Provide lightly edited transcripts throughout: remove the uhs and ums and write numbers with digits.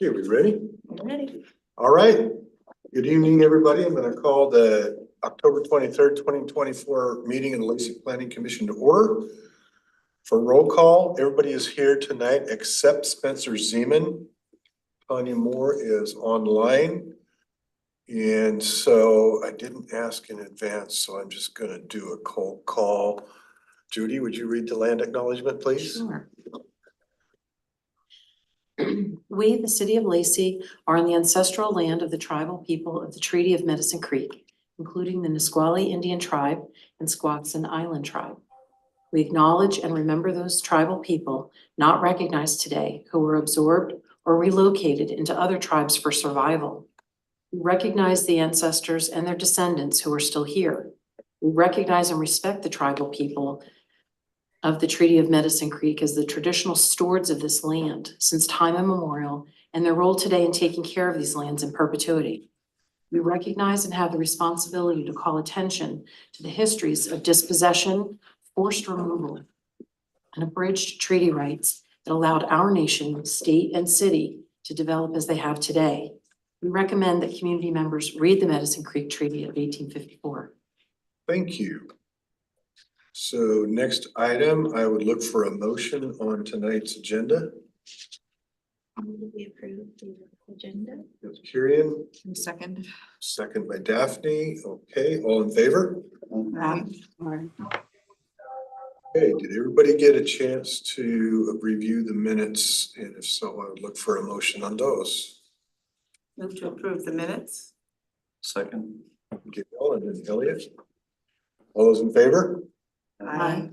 Okay, we ready? I'm ready. All right. Good evening, everybody. I'm going to call the October 23rd, 2024 meeting of the Lacey Planning Commission to order. For roll call, everybody is here tonight except Spencer Zeman. Tanya Moore is online. And so I didn't ask in advance, so I'm just going to do a cold call. Judy, would you read the land acknowledgement, please? Sure. We, the city of Lacey, are on the ancestral land of the tribal people of the Treaty of Medicine Creek, including the Nisqually Indian Tribe and Squaxin Island Tribe. We acknowledge and remember those tribal people not recognized today who were absorbed or relocated into other tribes for survival. We recognize the ancestors and their descendants who are still here. We recognize and respect the tribal people of the Treaty of Medicine Creek as the traditional stewards of this land since time immemorial, and their role today in taking care of these lands in perpetuity. We recognize and have the responsibility to call attention to the histories of dispossession, forced removal, and abridged treaty rights that allowed our nation, state, and city to develop as they have today. We recommend that community members read the Medicine Creek Treaty of 1854. Thank you. So next item, I would look for a motion on tonight's agenda. We approve the agenda. Kieran, Second. second by Daphne. Okay, all in favor? Okay, did everybody get a chance to review the minutes? And if so, I would look for a motion on those. Move to approve the minutes. Second. Okay, Ellen and Elliot. All those in favor? Aye.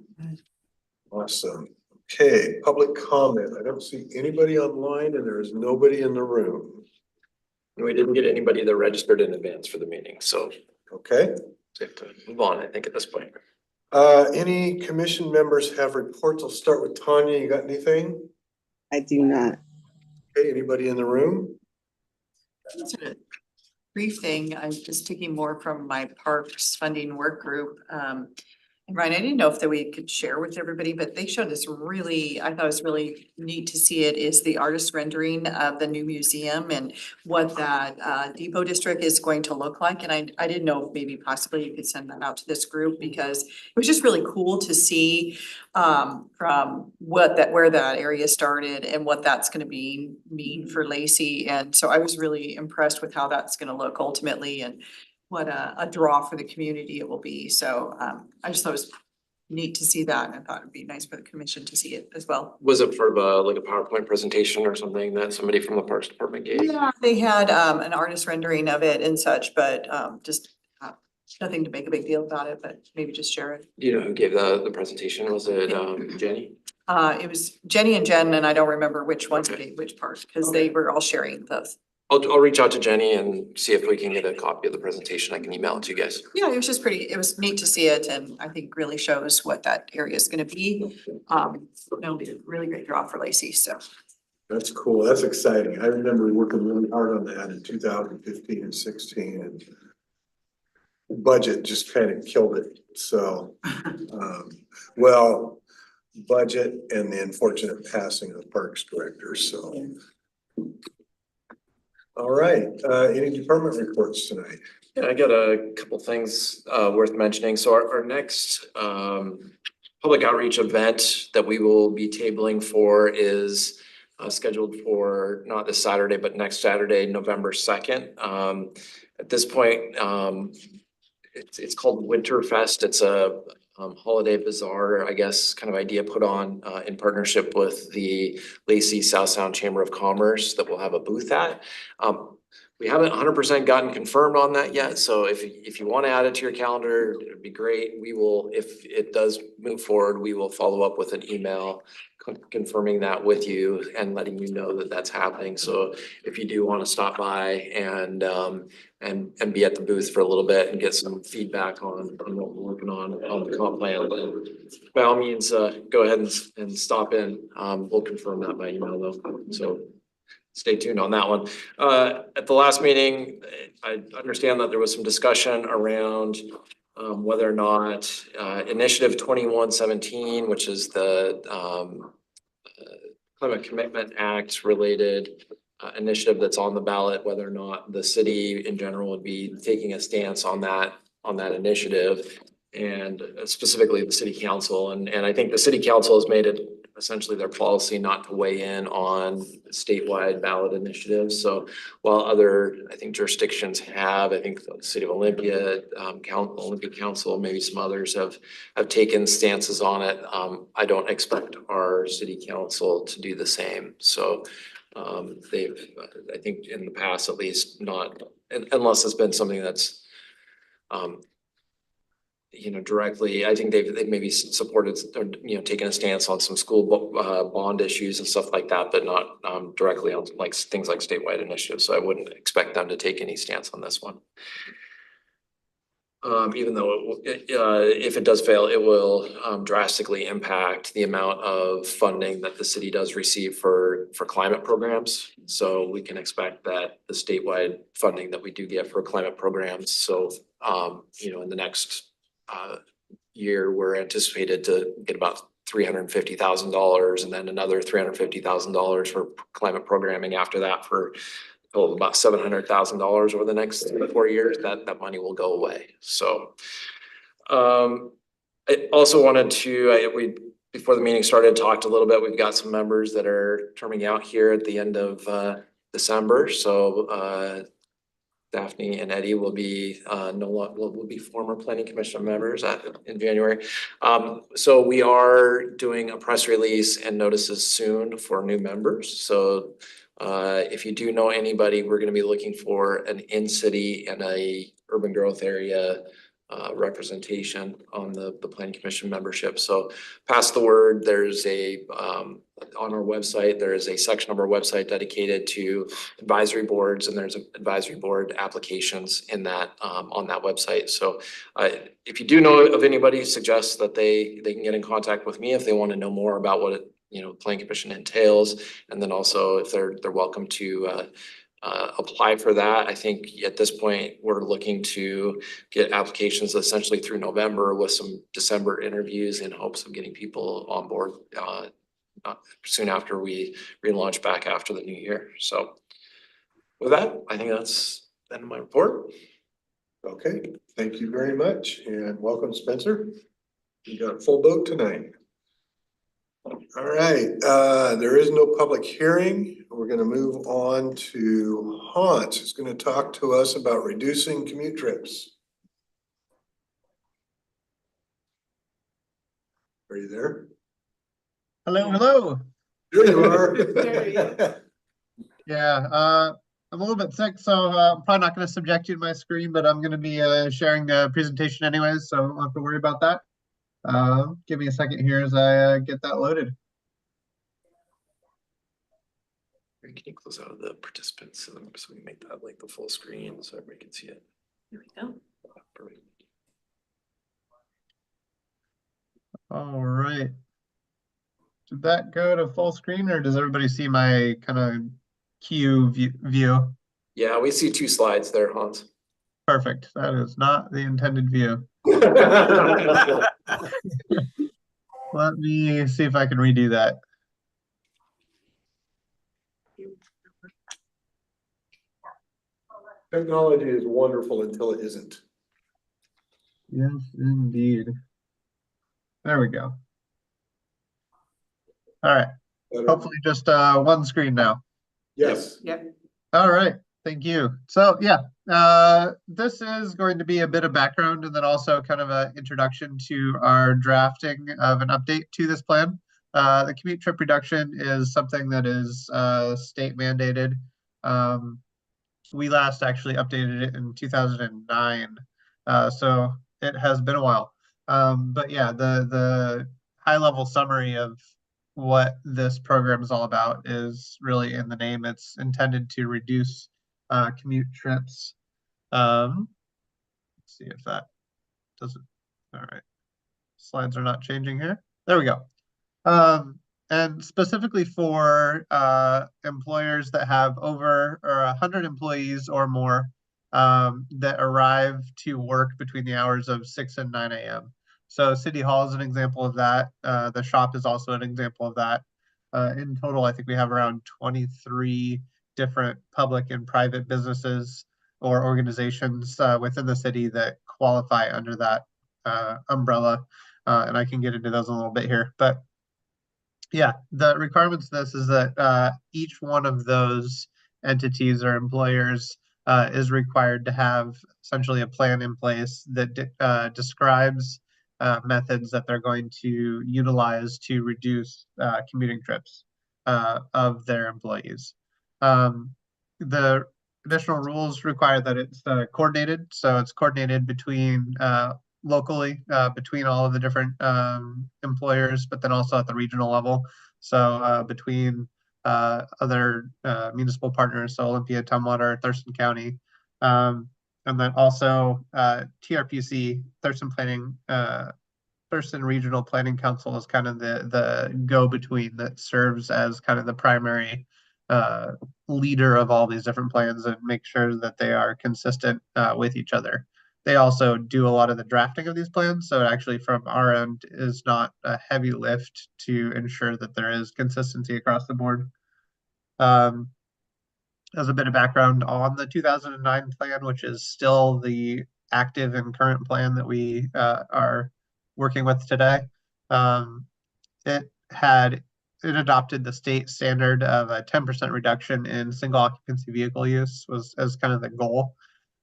Awesome. Okay, public comment. I don't see anybody online and there is nobody in the room. We didn't get anybody that registered in advance for the meeting, so Okay. safe to move on, I think, at this point. Any commission members have reports? I'll start with Tanya. You got anything? I do not. Okay, anybody in the room? Just a brief thing, I'm just taking more from my parks funding work group. And Ryan, I didn't know if that we could share with everybody, but they showed this really, I thought it was really neat to see it, is the artist rendering of the new museum and what that depot district is going to look like. And I didn't know if maybe possibly you could send that out to this group because it was just really cool to see from where that area started and what that's gonna mean for Lacey. And so I was really impressed with how that's gonna look ultimately and what a draw for the community it will be. So I just thought it was neat to see that, and I thought it'd be nice for the commission to see it as well. Was it for the, like a PowerPoint presentation or something that somebody from the Parks Department gave? Yeah, they had an artist rendering of it and such, but just nothing to make a big deal about it, but maybe just share it. Do you know who gave the presentation? Was it Jenny? It was Jenny and Jen, and I don't remember which ones gave which part, because they were all sharing those. I'll reach out to Jenny and see if we can get a copy of the presentation. I can email it to you guys. Yeah, it was just pretty, it was neat to see it, and I think really shows what that area is gonna be. It'll be a really great draw for Lacey, so. That's cool. That's exciting. I remember working really hard on that in 2015 and 16 and budget just kind of killed it. So, well, budget and the unfortunate passing of the parks director. So, all right. Any department reports tonight? Yeah, I got a couple things worth mentioning. So our next public outreach event that we will be tabling for is scheduled for not this Saturday, but next Saturday, November 2nd. At this point, it's called Winterfest. It's a holiday bazaar, I guess, kind of idea put on in partnership with the Lacey South Sound Chamber of Commerce that we'll have a booth at. We haven't 100% gotten confirmed on that yet, so if you want to add it to your calendar, it'd be great. We will, if it does move forward, we will follow up with an email confirming that with you and letting you know that that's happening. So if you do want to stop by and be at the booth for a little bit and get some feedback on what we're working on the comp plan, then by all means, go ahead and stop in. We'll confirm that by email though. So stay tuned on that one. At the last meeting, I understand that there was some discussion around whether or not Initiative 2117, which is the Climate Commitment Act related initiative that's on the ballot, whether or not the city in general would be taking a stance on that initiative. And specifically the city council, and I think the city council has made it essentially their policy not to weigh in on statewide ballot initiatives. So while other, I think jurisdictions have, I think the city of Olympia, Olympic Council, maybe some others have taken stances on it. I don't expect our city council to do the same. So they've, I think in the past at least, not, unless it's been something that's directly, I think they've maybe supported or, taken a stance on some school bond issues and stuff like that, but not directly on like things like statewide initiatives. So I wouldn't expect them to take any stance on this one. Even though if it does fail, it will drastically impact the amount of funding that the city does receive for climate programs. So we can expect that the statewide funding that we do get for climate programs. So in the next year, we're anticipated to get about $350,000 and then another $350,000 for climate programming after that for about $700,000 over the next 4 years. That money will go away. So I also wanted to, before the meeting started, talked a little bit. We've got some members that are terming out here at the end of December. So Daphne and Eddie will be will be former planning commission members in January. So we are doing a press release and notices soon for new members. So if you do know anybody, we're going to be looking for an in-city and a urban growth area representation on the planning commission membership. So pass the word. There's on our website, there is a section of our website dedicated to advisory boards, and there's advisory board applications in that on that website. So if you do know of anybody, suggest that they can get in contact with me if they want to know more about what planning commission entails, and then also if they're welcome to apply for that. I think at this point, we're looking to get applications essentially through November with some December interviews in hopes of getting people on board soon after we relaunch back after the new year. So with that, I think that's the end of my report. Okay, thank you very much and welcome, Spencer. You got a full boat tonight. All right, there is no public hearing. We're going to move on to Hans, who's going to talk to us about reducing commute trips. Are you there? Hello, hello. There you are. There you are. Yeah, I'm a little bit sick, so I'm probably not going to subject you to my screen, but I'm going to be sharing a presentation anyways, so I don't have to worry about that. Give me a second here as I get that loaded. Can you close out of the participants so we make that like the full screen so everybody can see it? Here we go. Perfect. All right. Did that go to full screen, or does everybody see my kind of queue view? Yeah, we see 2 slides there, Hans. Perfect. That is not the intended view. Let me see if I can redo that. Technology is wonderful until it isn't. Yes, indeed. There we go. All right. Hopefully just one screen now. Yes. Yep. All right. Thank you. So yeah, this is going to be a bit of background and then also kind of an introduction to our drafting of an update to this plan. The commute trip reduction is something that is state mandated. We last actually updated it in 2009. So it has been a while. But yeah, the high level summary of what this program is all about is really in the name. It's intended to reduce commute trips. Let's see if that does it. All right. Slides are not changing here. There we go. And specifically for employers that have over 100 employees or more that arrive to work between the hours of 6 and 9 a.m. So City Hall is an example of that. The shop is also an example of that. In total, I think we have around 23 different public and private businesses or organizations within the city that qualify under that umbrella. And I can get into those a little bit here. But yeah, the requirements of this is that each one of those entities or employers is required to have essentially a plan in place that describes methods that they're going to utilize to reduce commuting trips of their employees. The additional rules require that it's coordinated, so it's coordinated between locally between all of the different employers, but then also at the regional level. So between other municipal partners, so Olympia, Tumwater, Thurston County, and then also TRPC, Thurston Regional Planning Council is kind of the go-between that serves as kind of the primary leader of all these different plans and make sure that they are consistent with each other. They also do a lot of the drafting of these plans, so actually from our end is not a heavy lift to ensure that there is consistency across the board. As a bit of background on the 2009 plan, which is still the active and current plan that we are working with today. It adopted the state standard of a 10% reduction in single occupancy vehicle use was as kind of the goal.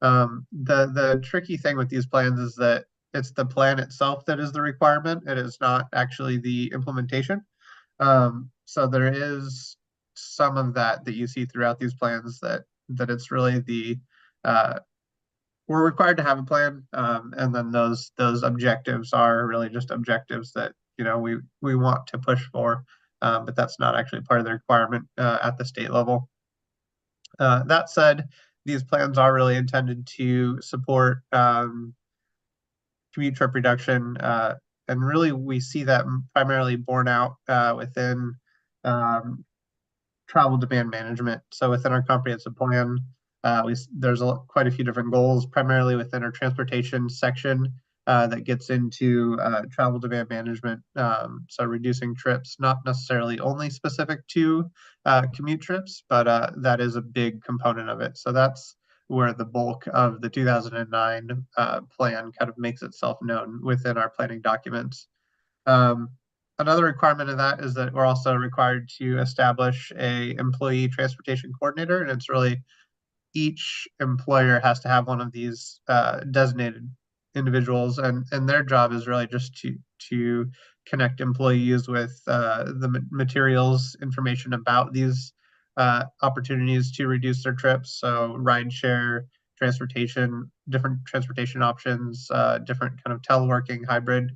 The tricky thing with these plans is that it's the plan itself that is the requirement. It is not actually the implementation. So there is some of that you see throughout these plans that it's really the we're required to have a plan, and then those objectives are really just objectives that we want to push for, but that's not actually part of the requirement at the state level. That said, these plans are really intended to support commute trip reduction, and really we see that primarily borne out within travel demand management. So within our comprehensive plan, there's quite a few different goals, primarily within our transportation section that gets into travel demand management. So reducing trips, not necessarily only specific to commute trips, but that is a big component of it. So that's where the bulk of the 2009 plan kind of makes itself known within our planning documents. Another requirement of that is that we're also required to establish a employee transportation coordinator, and it's really each employer has to have one of these designated individuals, and their job is really just to connect employees with the materials, information about these opportunities to reduce their trips. So rideshare, transportation, different transportation options, different kind of teleworking, hybrid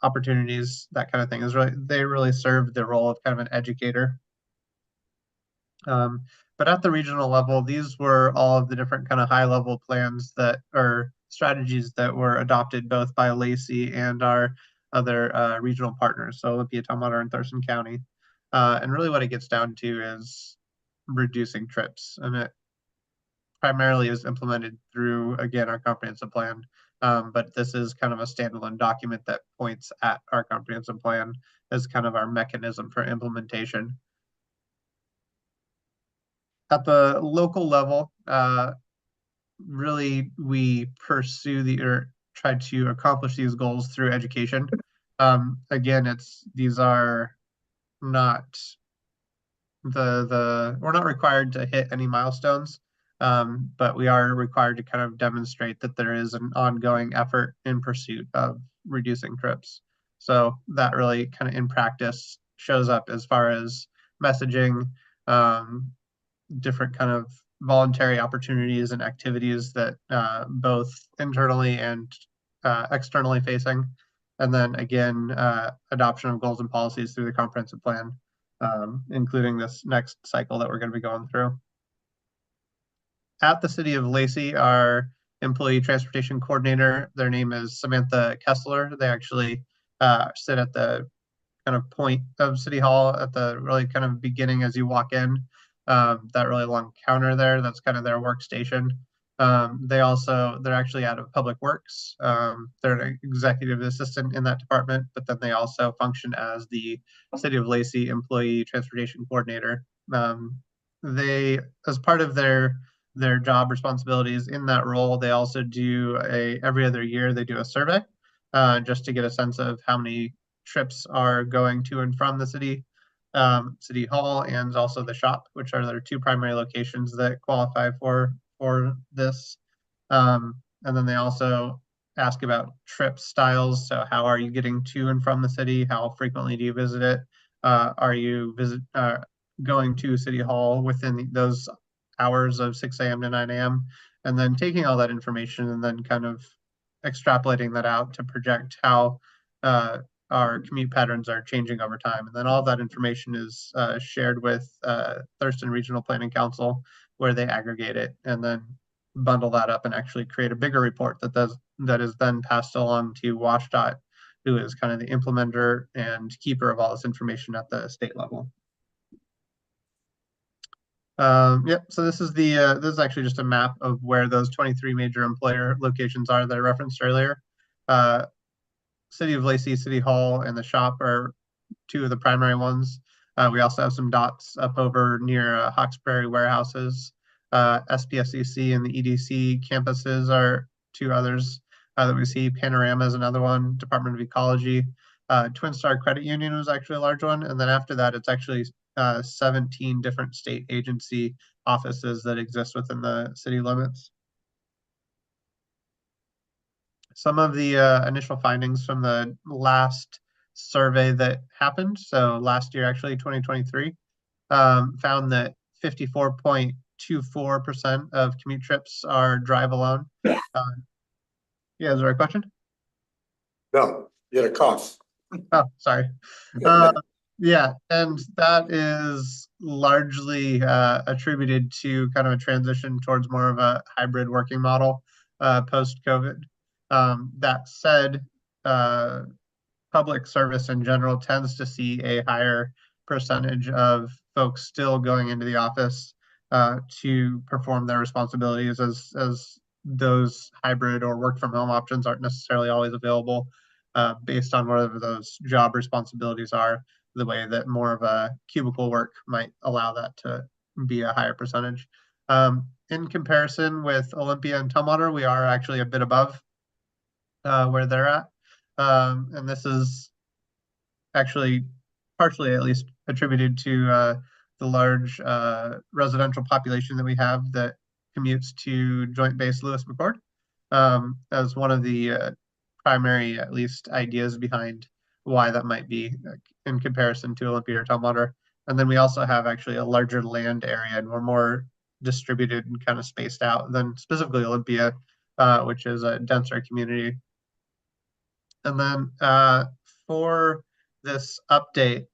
opportunities, that kind of thing they really serve the role of kind of an educator. But at the regional level, these were all of the different kind of high level plans that or strategies that were adopted both by Lacey and our other regional partners, so Olympia, Tumwater, and Thurston County. And really what it gets down to is reducing trips, and it primarily is implemented through, again, our comprehensive plan. But this is kind of a standalone document that points at our comprehensive plan as kind of our mechanism for implementation. At the local level, really we pursue or try to accomplish these goals through education. Again, these are not we're not required to hit any milestones, but we are required to kind of demonstrate that there is an ongoing effort in pursuit of reducing trips. So that really kind of in practice shows up as far as messaging, different kind of voluntary opportunities and activities that both internally and externally facing. And then again, adoption of goals and policies through the comprehensive plan, including this next cycle that we're going to be going through. At the City of Lacey, our employee transportation coordinator, their name is Samantha Kessler. They actually sit at the kind of point of City Hall at the really kind of beginning as you walk in. That really long counter there, that's kind of their workstation. They're actually out of Public Works. They're an executive assistant in that department, but then they also function as the City of Lacey employee transportation coordinator. they, as part of their job responsibilities in that role, they also do every other year they do a survey, just to get a sense of how many trips are going to and from the city hall, and also the shop, which are their two primary locations that qualify for this. And then they also ask about trip styles. So how are you getting to and from the city? How frequently do you visit it? Are you going to City Hall within those hours of 6 a.m. to 9 a.m.? And then taking all that information and then kind of extrapolating that out to project how our commute patterns are changing over time. And then all of that information is shared with Thurston Regional Planning Council, where they aggregate it and then bundle that up and actually create a bigger report that is then passed along to WashDOT, who is kind of the implementer and keeper of all this information at the state level. Yep, so this is actually just a map of where those 23 major employer locations are that I referenced earlier. City of Lacey, City Hall, and the shop are two of the primary ones. We also have some dots up over near Hawks Prairie warehouses. SPSCC and the EDC campuses are two others that we see. Panorama is another one. Department of Ecology. Twin Star Credit Union was actually a large one. And then after that, it's actually 17 different state agency offices that exist within the city limits. Some of the initial findings from the last survey that happened, so last year, actually 2023, found that 54.24% of commute trips are drive alone. Yeah, is there a question? No, you had a cough. Oh, sorry. Yeah, and that is largely attributed to kind of a transition towards more of a hybrid working model post-COVID. That said, public service in general tends to see a higher percentage of folks still going into the office to perform their responsibilities, as those hybrid or work from home options aren't necessarily always available based on whatever those job responsibilities are, the way that more of a cubicle work might allow that to be a higher percentage. In comparison with Olympia and Tumwater, we are actually a bit above where they're at. And this is actually partially at least attributed to the large residential population that we have that commutes to Joint Base Lewis McChord as one of the primary, at least, ideas behind why that might be in comparison to Olympia or Tumwater. And then we also have actually a larger land area, and we're more distributed and kind of spaced out than specifically Olympia, which is a denser community. And then for this update,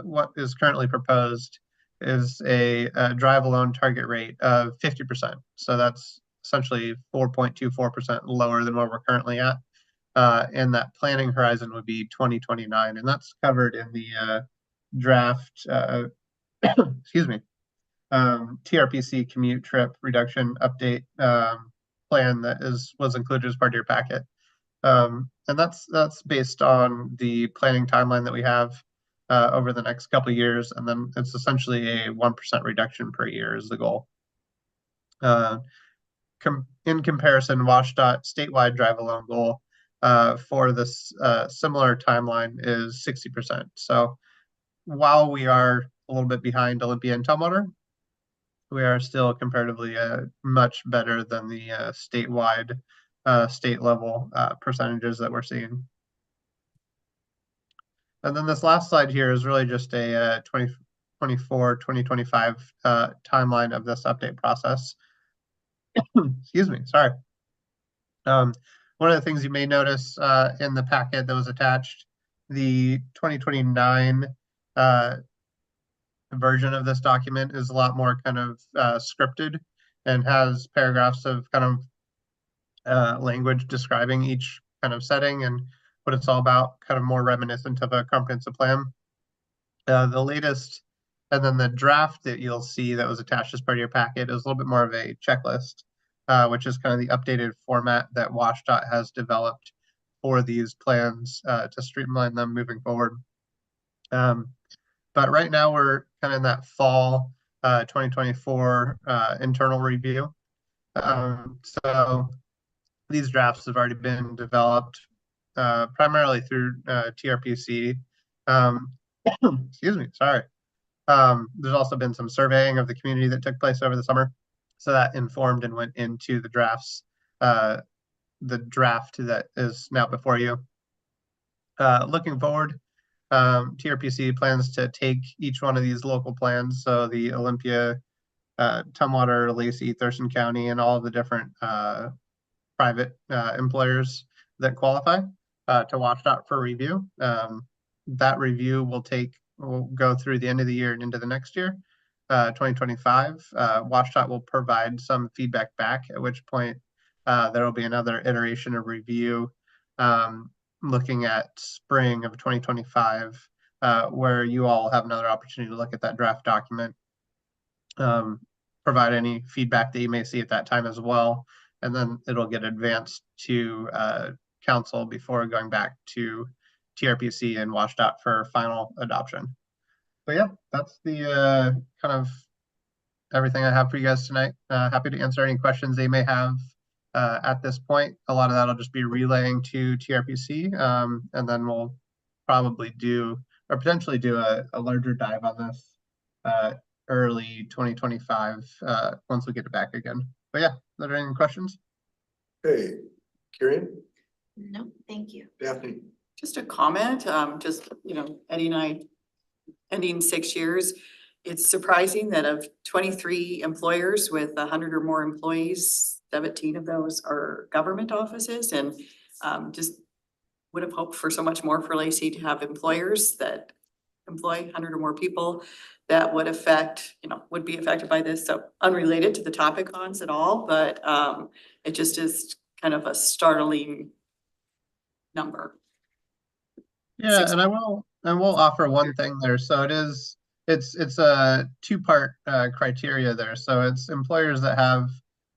what is currently proposed is a drive alone target rate of 50%. So that's essentially 4.24% lower than where we're currently at. And that planning horizon would be 2029. And that's covered in the draft, excuse me, TRPC commute trip reduction update plan that was included as part of your packet. And that's based on the planning timeline that we have over the next couple of years, and then it's essentially a 1% reduction per year is the goal. In comparison, WashDOT statewide drive alone goal for this similar timeline is 60%. So while we are a little bit behind Olympia and Tumwater, we are still comparatively much better than the statewide state level percentages that we're seeing. And then this last slide here is really just a 2024, 2025 timeline of this update process. Excuse me, sorry. One of the things you may notice in the packet that was attached, the 2029 version of this document is a lot more kind of scripted and has paragraphs of kind of language describing each kind of setting and what it's all about, kind of more reminiscent of a comprehensive plan. The latest, and then the draft that you'll see that was attached as part of your packet is a little bit more of a checklist, which is kind of the updated format that WashDOT has developed for these plans to streamline them moving forward. But right now we're kind of in that fall 2024 internal review. So these drafts have already been developed primarily through TRPC. Excuse me, sorry. There's also been some surveying of the community that took place over the summer. So that informed and went into the drafts, the draft that is now before you. Looking forward, TRPC plans to take each one of these local plans, so the Olympia, Tumwater, Lacey, Thurston County, and all of the different private employers that qualify to WashDOT for review. That review will go through the end of the year and into the next year, 2025. WashDOT will provide some feedback back, at which point there will be another iteration of review looking at spring of 2025, where you all have another opportunity to look at that draft document, provide any feedback that you may see at that time as well, and then it'll get advanced to council before going back to TRPC and WashDOT for final adoption. But yeah, that's the kind of everything I have for you guys tonight. Happy to answer any questions they may have at this point. A lot of that I'll just be relaying to TRPC, and then we'll probably do, or potentially do a larger dive on this early 2025 once we get it back again. But yeah, are there any questions? Hey, Kieran, No, thank you. Daphne. Just a comment, just, you know, Eddie and I ending 6 years. It's surprising that of 23 employers with 100 or more employees, 17 of those are government offices, and just would have hoped for so much more for Lacey to have employers that employ 100 or more people that would affect, you know, would be affected by this. So unrelated to the topic cons at all, but it just is kind of a startling number. Yeah, and I will offer one thing there. So it's a two-part criteria there. So it's employers that have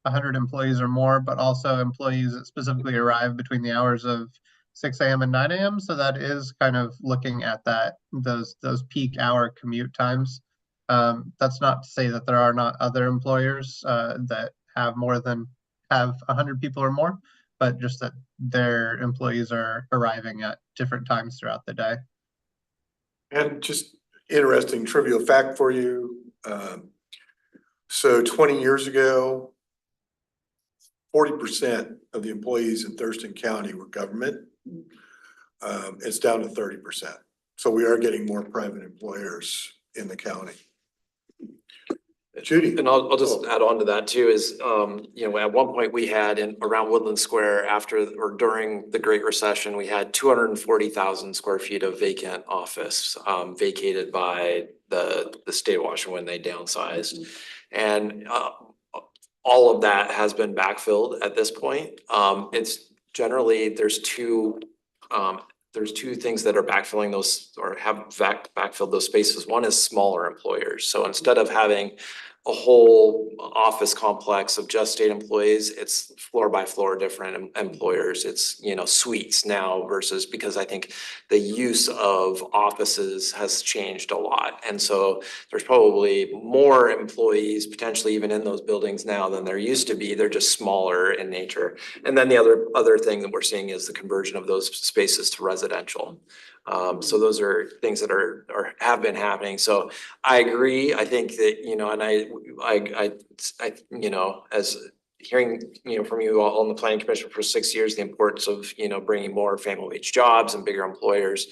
100 employees or more, but also employees that specifically arrive between the hours of 6 a.m. and 9 a.m. So that is kind of looking at those peak hour commute times. That's not to say that there are not other employers that have 100 people or more, but just that their employees are arriving at different times throughout the day. And just interesting trivial fact for you. So 20 years ago, 40% of the employees in Thurston County were government. It's down to 30%. So we are getting more private employers in the county. Judy. And I'll just add on to that too is, you know, at one point we had around Woodland Square after or during the Great Recession, we had 240,000 square feet of vacant office vacated by the state of Washington when they downsized. And all of that has been backfilled at this point. It's generally, there's two things that are backfilling those or have backfilled those spaces. One is smaller employers. So instead of having a whole office complex of just state employees, it's floor by floor different employers. It's, you know, suites now versus, because I think the use of offices has changed a lot. And so there's probably more employees potentially even in those buildings now than there used to be. They're just smaller in nature. And then the other thing that we're seeing is the conversion of those spaces to residential. So those are things that have been happening. So I agree. I think that, you know, and I, you know, as hearing, you know, from you all on the planning commission for 6 years, the importance of, you know, bringing more family wage jobs and bigger employers,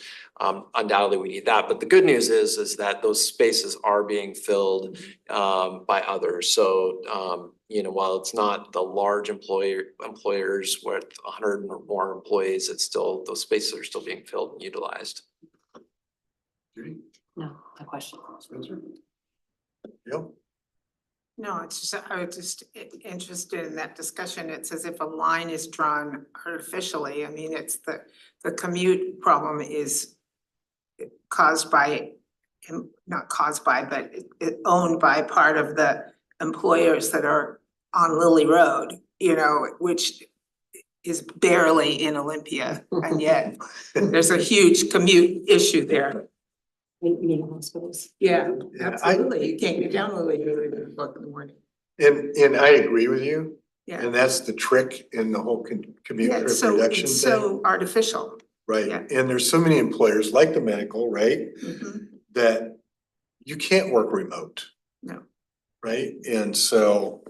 undoubtedly we need that. But the good news is that those spaces are being filled by others. So, you know, while it's not the large employers with 100 or more employees, it's still, those spaces are still being filled and utilized. Judy. No question. Spencer. Yep. No, it's just, I was just interested in that discussion. It's as if a line is drawn artificially. I mean, it's the commute problem is caused by, not caused by, but it owned by part of the employers that are on Lily Road, you know, which is barely in Olympia, and yet there's a huge commute issue there. Meeting hospitals. Yeah, Yeah, absolutely. You can't get down Lily at 8 o'clock in the morning. And I agree with you, Yeah. and that's the trick in the whole commute Yeah, trip it's so, reduction it's thing, so artificial. right? yeah. And there's so many employers like the medical, right? Mhm. That you can't work remote. No. Right? And so,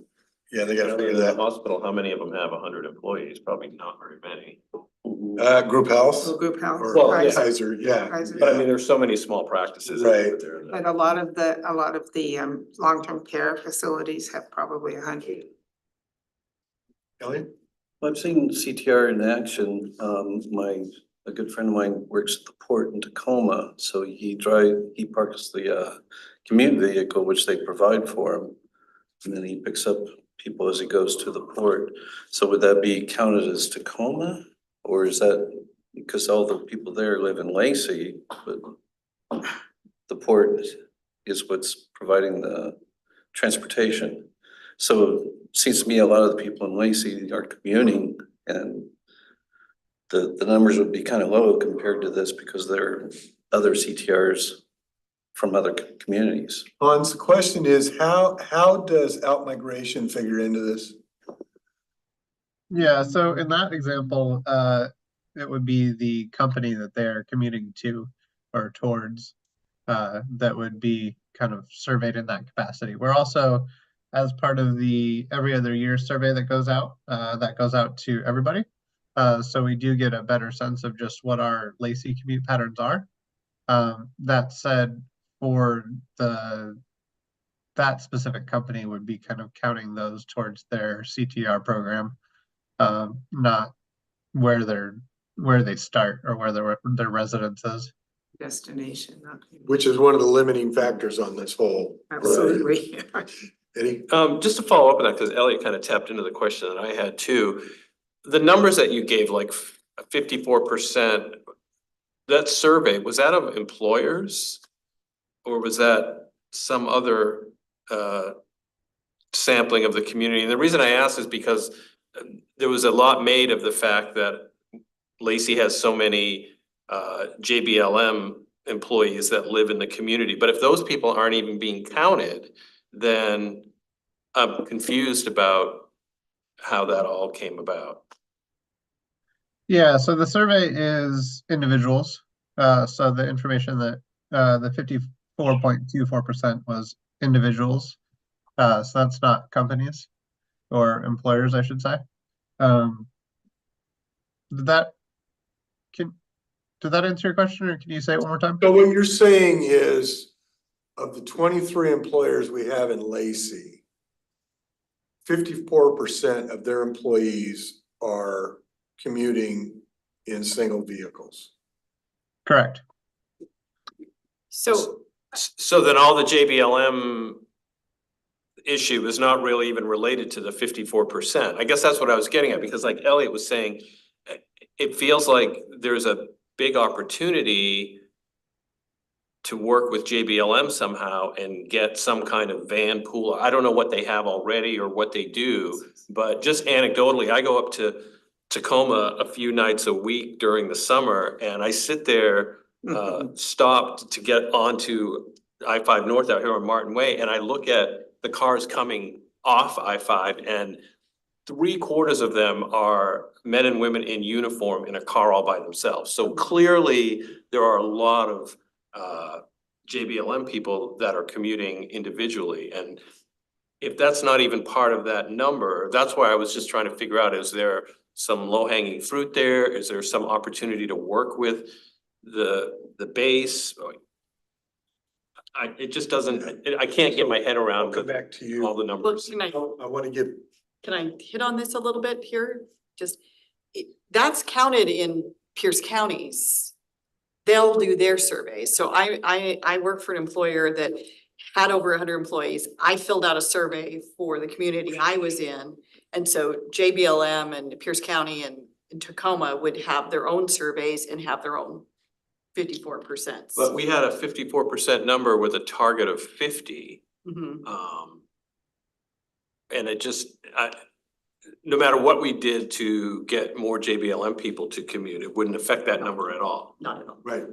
yeah, they gotta figure In the that. hospital, how many of them have 100 employees? Probably not very many. Group health Or group health. or Well, yeah. Kaiser, yeah. Kaiser. But I mean, there's so many small practices Right. out there. But a lot of the long-term care facilities have probably 100. Kelly? I've seen CTR in action. A good friend of mine works at the port in Tacoma, so he parks the commute vehicle, which they provide for him. And then he picks up people as he goes to the port. So would that be counted as Tacoma? Or is that, because all the people there live in Lacey, but the port is what's providing the transportation. So it seems to me a lot of the people in Lacey are commuting, and the numbers would be kind of low compared to this because there are other CTRs from other communities. Hans, the question is, how does outmigration figure into this? Yeah, so in that example, it would be the company that they're commuting to or towards, that would be kind of surveyed in that capacity. We're also, as part of the every other year survey that goes out to everybody. So we do get a better sense of just what our Lacey commute patterns are. That said, for that specific company would be kind of counting those towards their CTR program, not where they start or where their residence is. Destination, not. Which is one of the limiting factors on this whole. Absolutely. Eddie? Just to follow up on that, because Elliot kind of tapped into the question that I had too. The numbers that you gave, like 54%, that survey, was that of employers? Or was that some other sampling of the community? And the reason I ask is because there was a lot made of the fact that Lacey has so many JBLM employees that live in the community. But if those people aren't even being counted, then I'm confused about how that all came about. Yeah, so the survey is individuals. So the information that the 54.24% was individuals. So that's not companies or employers, I should say. Did that answer your question, or can you say it one more time? So what you're saying is, of the 23 employers we have in Lacey, 54% of their employees are commuting in single vehicles. Correct. So So then all the JBLM issue is not really even related to the 54%. I guess that's what I was getting at, because like Elliot was saying, it feels like there's a big opportunity to work with JBLM somehow and get some kind of van pool. I don't know what they have already or what they do, but just anecdotally, I go up to Tacoma a few nights a week during the summer, and I sit there, stopped to get onto I-5 North out here on Martin Way, and I look at the cars coming off I-5, and 3/4 of them are men and women in uniform in a car all by themselves. So clearly, there are a lot of JBLM people that are commuting individually, and if that's not even part of that number, that's why I was just trying to figure out, is there some low-hanging fruit there? Is there some opportunity to work with the base? It just doesn't, I can't get my head I'll around come back to you. all the numbers. can I I want to give, hit on this a little bit here? Just, that's counted in Pierce counties. They'll do their surveys. So I work for an employer that had over 100 employees. I filled out a survey for the community I was in. And so JBLM and Pierce County and Tacoma would have their own surveys and have their own 54%. But we had a 54% number with a target of 50. Mhm. And it just, no matter what we did to get more JBLM people to commute, it wouldn't affect that number at all. Not at all. right.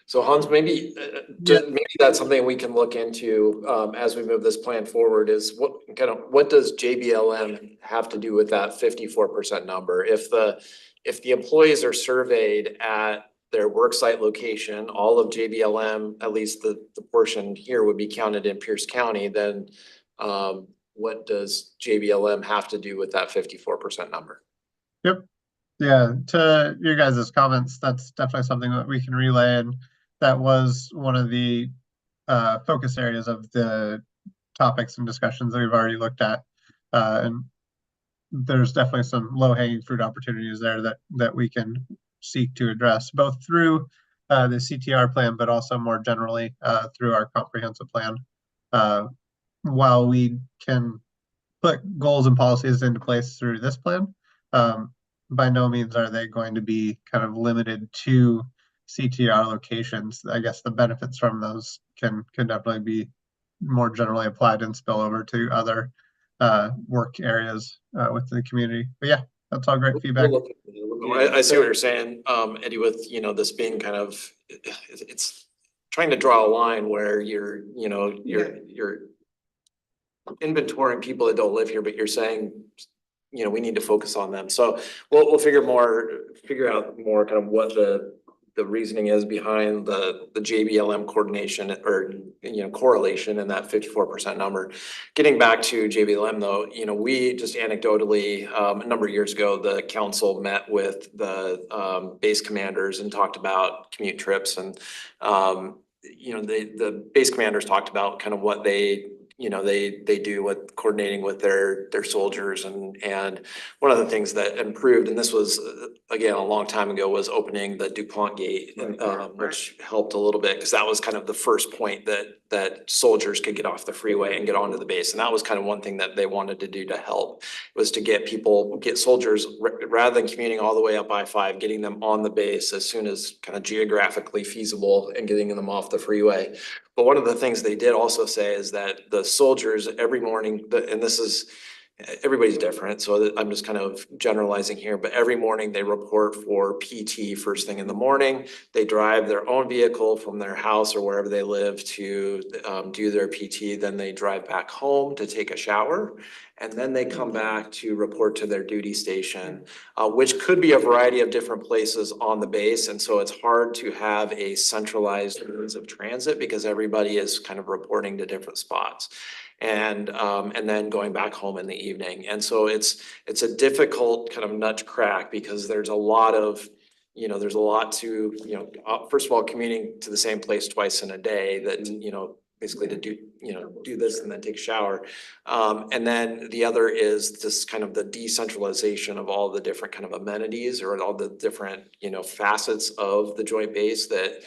So Hans, maybe, maybe that's something we can look into, as we move this plan forward is what does JBLM have to do with that 54% number? If the employees are surveyed at their worksite location, all of JBLM, at least the portion here would be counted in Pierce County, then, what does JBLM have to do with that 54% number? Yeah, to your guys' comments, that's definitely something that we can relay, and that was one of the focus areas of the topics and discussions that we've already looked at. And there's definitely some low-hanging fruit opportunities there that we can seek to address, both through the CTR plan, but also more generally through our comprehensive plan. While we can put goals and policies into place through this plan, by no means are they going to be kind of limited to CTR locations. I guess the benefits from those can definitely be more generally applied and spill over to other work areas within the community. But yeah, that's all great feedback. I see what you're saying, Eddie, with, this being kind of, it's trying to draw a line where you're inventorying people that don't live here, but you're saying, we need to focus on them. So we'll figure out more kind of what the reasoning is behind the JBLM coordination or, correlation in that 54% number. Getting back to JBLM though, we just anecdotally, a number of years ago, the council met with the base commanders and talked about commute trips, and the base commanders talked about kind of what they do with coordinating with their soldiers, and one of the things that improved, and this was again a long time ago, was opening the DuPont gate, which helped a little bit, because that was kind of the first point that soldiers could get off the freeway and get onto the base, and that was kind of one thing that they wanted to do to help, was to get soldiers, rather than commuting all the way up I-5, getting them on the base as soon as kind of geographically feasible and getting them off the freeway. But one of the things they did also say is that the soldiers every morning, and this is, everybody's different, so I'm just kind of generalizing here, but every morning they report for PT first thing in the morning. They drive their own vehicle from their house or wherever they live to do their PT. Then they drive back home to take a shower. And then they come back to report to their duty station, which could be a variety of different places on the base. And so it's hard to have a centralized means of transit because everybody is kind of reporting to different spots. And then going back home in the evening. And so it's a difficult kind of nut to crack, because there's a lot to, first of all, commuting to the same place twice in a day, that, basically to do this and then take a shower. And then the other is just kind of the decentralization of all the different kind of amenities, or all the different, facets of the joint base that,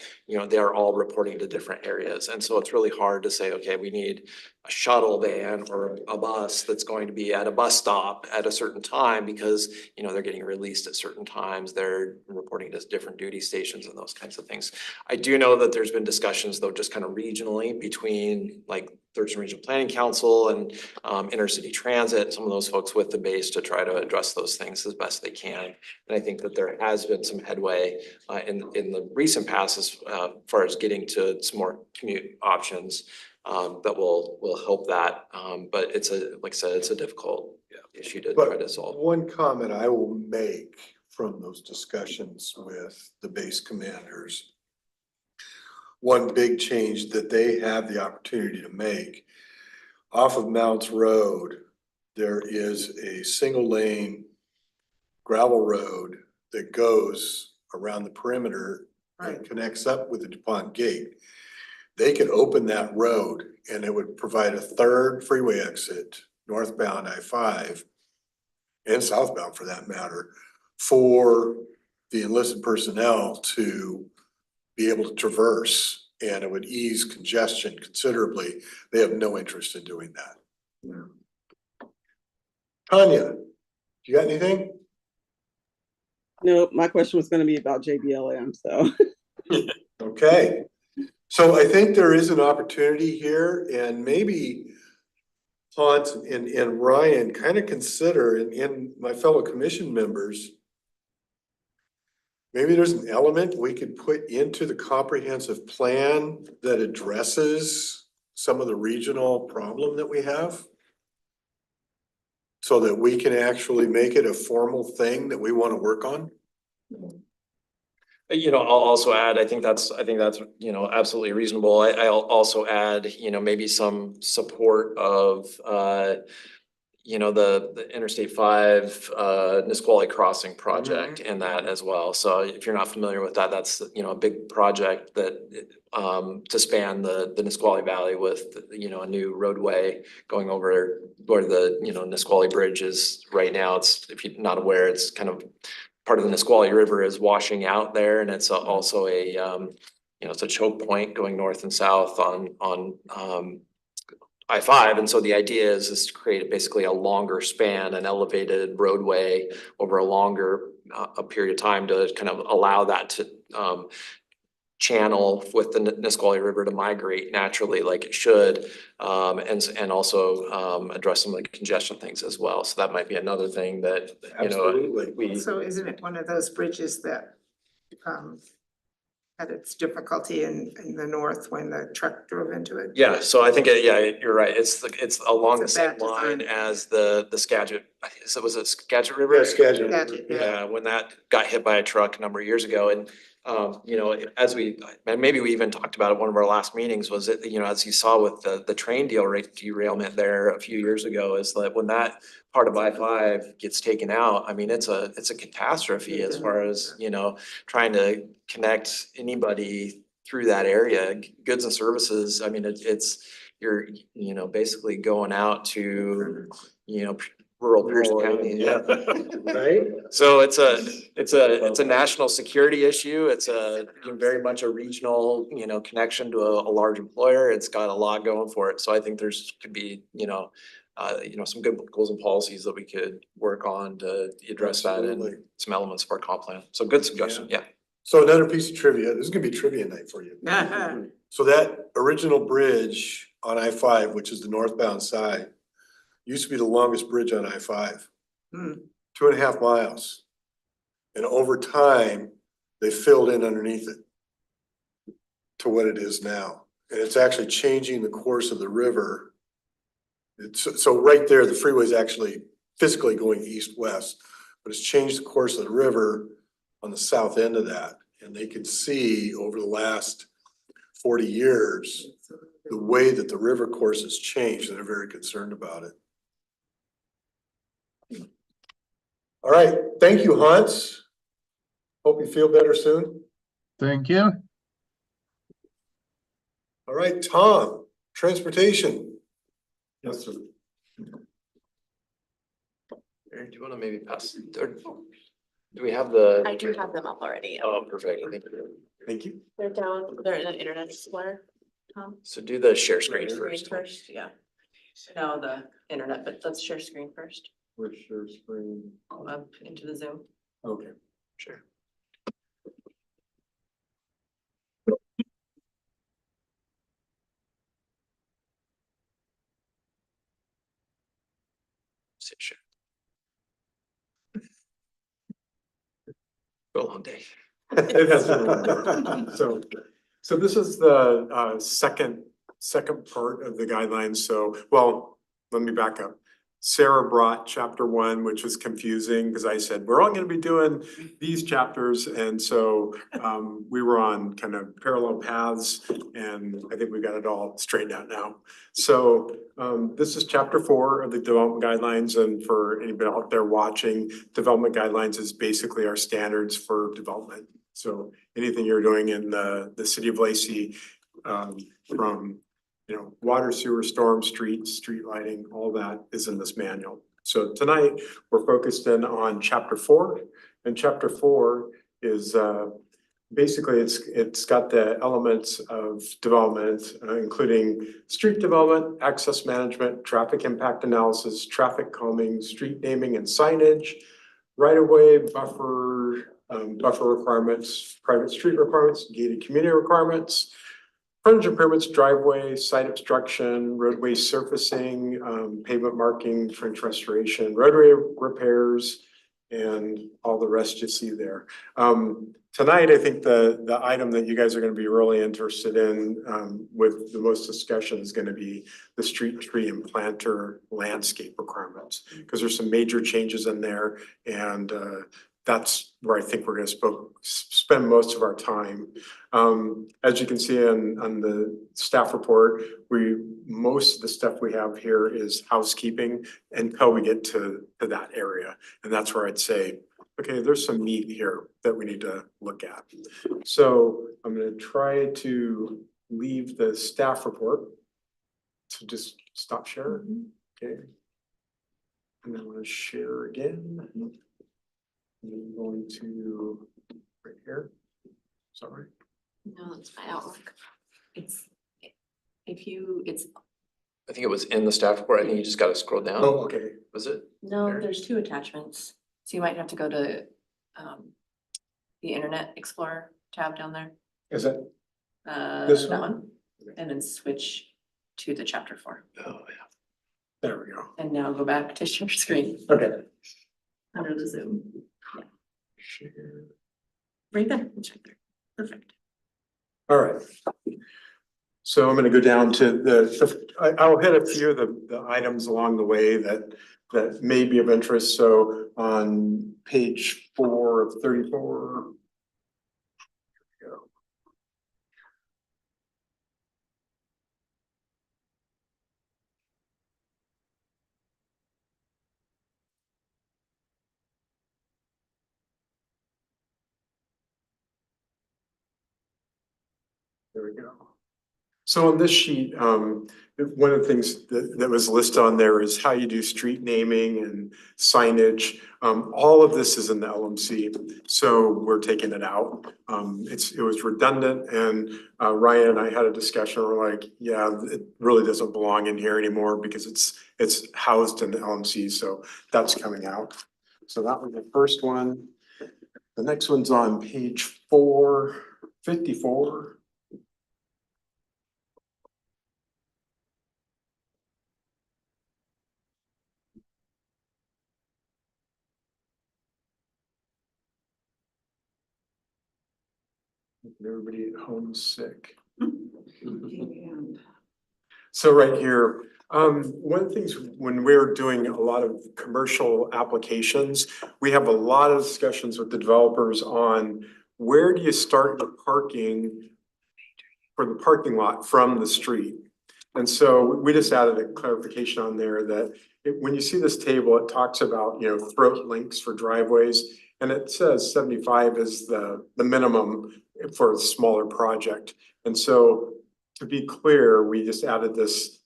they are all reporting to different areas. And so it's really hard to say, okay, we need a shuttle van or a bus that's going to be at a bus stop at a certain time, because, they're getting released at certain times. They're reporting to different duty stations and those kinds of things. I do know that there's been discussions though, just kind of regionally between like Thurston Regional Planning Council and Intercity Transit, some of those folks with the base, to try to address those things as best they can. And I think that there has been some headway in the recent past as far as getting to some more commute options that will help that. But like I said, it's a difficult issue to try to solve. One comment I will make from those discussions with the base commanders, one big change that they have the opportunity to make, off of Mounts Road, there is a single lane gravel road that goes around the perimeter and connects up with the DuPont gate. They could open that road and it would provide a third freeway exit, northbound I-5 and southbound for that matter, for the enlisted personnel to be able to traverse, and it would ease congestion considerably. They have no interest in doing that. Tanya, you got anything? No, my question was gonna be about JBLM, so. Okay, so I think there is an opportunity here, and maybe Hans and Ryan kind of consider, and my fellow commission members, maybe there's an element we could put into the comprehensive plan that addresses some of the regional problem that we have. So that we can actually make it a formal thing that we want to work on. You know, I'll also add, I think that's, you know, absolutely reasonable. I'll also add, you know, maybe some support of, you know, the Interstate 5, Nisqually Crossing project in that as well. So if you're not familiar with that, that's, you know, a big project that, to span the Nisqually Valley with, you know, a new roadway going over where the, you know, Nisqually Bridge is right now. It's, if you're not aware, it's kind of part of the Nisqually River is washing out there, and it's also a, you know, it's a choke point going north and south on I-5. And so the idea is to create basically a longer span, an elevated roadway over a longer a period of time to kind of allow that to channel with the Nisqually River to migrate naturally like it should, and also address some of the congestion things as well. So that might be another thing that, you know, Absolutely. we. So isn't it one of those bridges that had its difficulty in the north when the truck drove into it? Yeah, so I think, yeah, you're right. It's along the It's a same bad line design. as the Skagit, so was it Skagit River? Yeah, Skagit. Skagit, yeah. Yeah, when that got hit by a truck a number of years ago, and you know, as we, and maybe we even talked about it, one of our last meetings was that, you know, as you saw with the train derailment there a few years ago, is that when that part of I-5 gets taken out, I mean, it's a catastrophe as far as, you know, trying to connect anybody through that area, goods and services. I mean, it's, you're, you know, basically going out to, you know, rural Pierce County. Yeah. Right? So it's a national security issue. It's very much a regional, you know, connection to a large employer. It's got a lot going for it. So I think there's could be, you know, some good goals and policies that we could work on to address that Absolutely. in some elements of our comp plan. So good suggestion, yeah. So another piece of trivia, this is gonna be trivia night for you. So that original bridge on I-5, which is the northbound side, used to be the longest bridge on I-5. Hmm. 2.5 miles. And over time, they filled in underneath it to what it is now. And it's actually changing the course of the river. It's, so right there, the freeway is actually physically going east-west, but it's changed the course of the river on the south end of that. And they could see over the last 40 years, the way that the river course has changed, and they're very concerned about it. All right, thank you, Hans. Hope you feel better soon. Thank you. All right, Tom, transportation. Yes, sir. Aaron, do you wanna maybe pass, or do we have the? I do have them up already. Oh, perfect. Thank you. Thank you. They're down, they're in an internet explorer. Tom, So do the share screen screen first. first, yeah. No, the internet, but let's share screen first, Where's your screen? up into the Zoom. Okay. Sure. Sure. Go a long day. It has been a while. So this is the second part of the guidelines. So, well, let me back up. Sarah brought chapter 1, which was confusing because I said, we're all gonna be doing these chapters. And so we were on kind of parallel paths, and I think we got it all straightened out now. So this is chapter 4 of the development guidelines. And for anybody out there watching, development guidelines is basically our standards for development. So anything you're doing in the city of Lacey, from, you know, water, sewer, storm, streets, street lighting, all that is in this manual. So tonight, we're focused in on chapter 4, and chapter 4 is basically it's got the elements of development, including street development, access management, traffic impact analysis, traffic calming, street naming and signage, right-of-way, buffer requirements, private street requirements, gated community requirements, frontage improvements, driveway, site obstruction, roadway surfacing, pavement marking, trench restoration, roadway repairs, and all the rest you see there. tonight, I think the item that you guys are gonna be really interested in, with the most discussion is gonna be the street tree and planter landscape requirements. Cause there's some major changes in there and, that's where I think we're gonna spend most of our time. As you can see on the staff report, most of the stuff we have here is housekeeping until we get to that area. And that's where I'd say, okay, there's some meat here that we need to look at. So I'm gonna try to leave the staff report to just stop sharing, okay? And then I'm gonna share again. And I'm going to right here. Sorry. No, that's my Outlook. It's, I think it was in the staff report. I think you just gotta scroll down. Oh, okay. Was it? No, There. there's two attachments. So you might have to go to the Internet Explorer tab down there. Is it? This That one? one. And then switch to the chapter 4. Oh, yeah. There we go. And now go back to share screen Okay. under the Zoom. Share. Right there. It's right there. Perfect. All right. So I'm gonna go down to I'll hit a few of the items along the way that may be of interest. So on page 4 of 34. Here we go. There we go. So on this sheet, one of the things that was listed on there is how you do street naming and signage. All of this is in the LMC, so we're taking it out. It was redundant and Ryan and I had a discussion, we're like, yeah, it really doesn't belong in here anymore because it's housed in the LMC, so that's coming out. So that was the first one. The next one's on page 454. Everybody at home sick. So right here, one of the things when we're doing a lot of commercial applications, we have a lot of discussions with the developers on where do you start the parking for the parking lot from the street? And so we just added a clarification on there that when you see this table, it talks about, throat lengths for driveways. And it says 75 is the minimum for a smaller project. And so to be clear, we just added this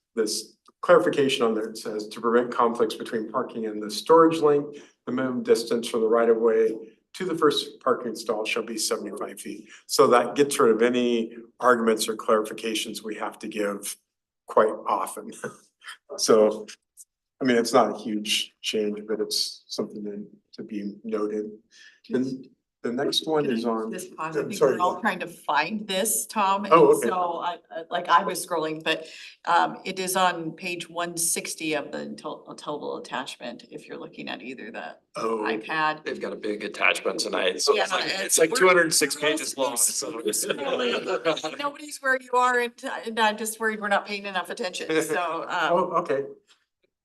clarification on there. It says to prevent conflicts between parking and the storage length, the minimum distance from the right of way to the first parking stall shall be 75 feet. So that gets rid of any arguments or clarifications we have to give quite often. So, I mean, it's not a huge change, but it's something to be noted. And the next one is on. This pause, I I'm think sorry. we're all trying to find this, Tom. Oh, and okay. So I was scrolling, but it is on page 160 of the total attachment, if you're looking at either the Oh, iPad. They've got a big attachment tonight, so Yeah, it's like 206 we're pages long, so. Nobody's where you are and I'm just worried we're not paying enough attention, so oh, okay.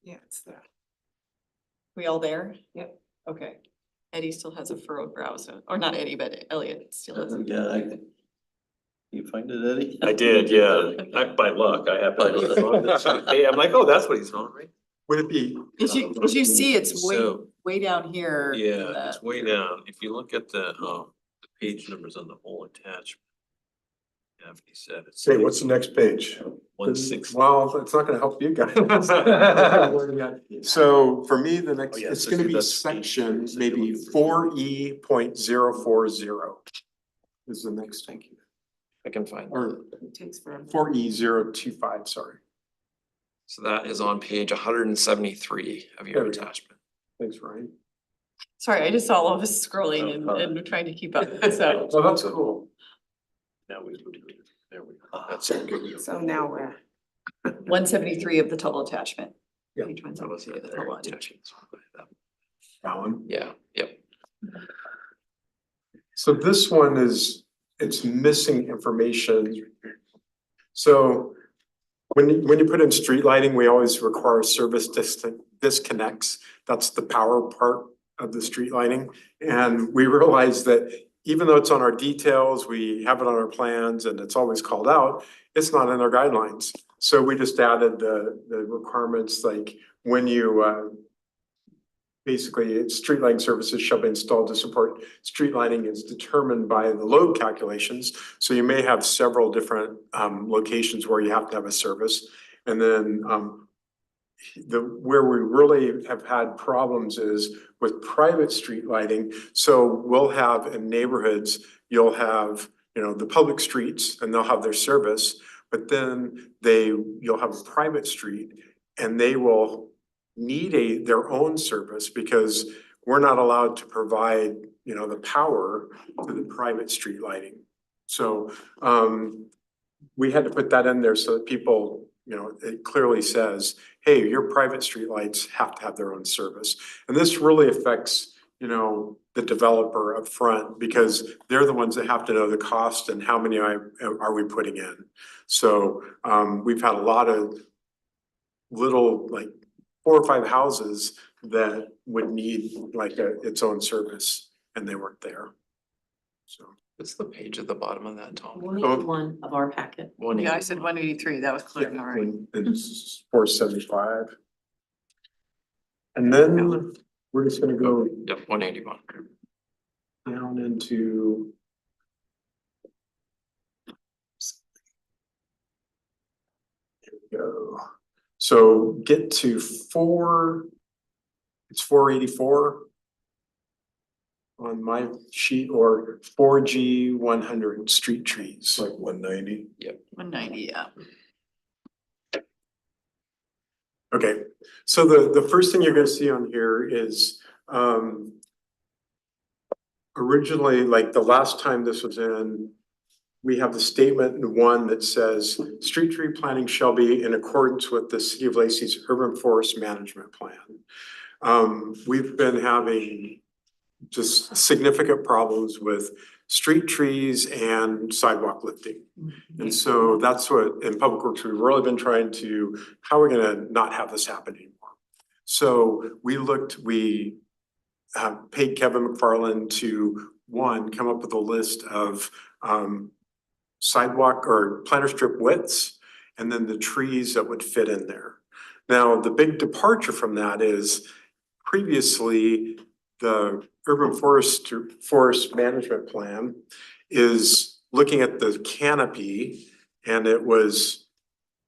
Yeah, it's there. we all there? Yep. Okay. Eddie still has a furrowed brow, so, or not Eddie, but Elliot still has. Yeah, you find it, Eddie? I did, yeah. By luck, I happened to look on this. Hey, I'm like, oh, that's what he's on, right? Would it be? As you see, it's So- way down here. in Yeah, the- it's way down. If you look at the page numbers on the whole attachment. Yeah, he said it's. Say, what's the next page? 160. Well, it's not gonna help you guys. So for me, the next, Oh, yeah, it's so gonna see, be that's section page- maybe 4E.040 is the next, thank you. I can find. Or it takes forever. 4E.025, sorry. So that is on page 173 of There your we go. attachment. Thanks, Ryan. Sorry, I just saw all of us scrolling and trying to keep up, so. Well, that's cool. Now we can do it. There we go. That's So now we're. 173 of the total attachment. Yeah. Page That was 173 of the there. total attachment. That one. Yeah, yep. So this one is, it's missing information. So when you put in street lighting, we always require service disconnects. That's the power part of the street lighting. And we realized that even though it's on our details, we have it on our plans and it's always called out, it's not in our guidelines. So we just added the requirements, like when you basically, street lighting services shall be installed to support street lighting is determined by the load calculations. So you may have several different locations where you have to have a service. And then where we really have had problems is with private street lighting. So we'll have in neighborhoods, you'll have, you know, the public streets and they'll have their service, but then you'll have a private street and they will need their own service because we're not allowed to provide, you know, the power to the private street lighting. So we had to put that in there so that people, you know, it clearly says, hey, your private streetlights have to have their own service. And this really affects, you know, the developer up front because they're the ones that have to know the cost and how many are we putting in. So we've had a lot of little, like 4 or 5 houses that would need like its own service and they weren't there. So. What's the page at the bottom of that, Tom? 181 of our packet. Yeah, I said 183, that was clear, all right. It's 475. And then we're just gonna go Yep, 181. down into. Here we go. So get to it's 484 on my sheet, or 4G 100 street trees. Like 190. 190, yeah. Okay, so the first thing you're gonna see on here is originally, like the last time this was in, we have the statement in 1 that says, street tree planting shall be in accordance with the City of Lacey's urban forest management plan. We've been having just significant problems with street trees and sidewalk lifting. And so that's what, in Public Works, we've really been trying to, how are we gonna not have this happen anymore? So we paid Kevin McFarland to, 1, come up with a list of sidewalk or planter strip widths, and then the trees that would fit in there. Now, the big departure from that is previously the urban forest management plan is looking at the canopy, and it was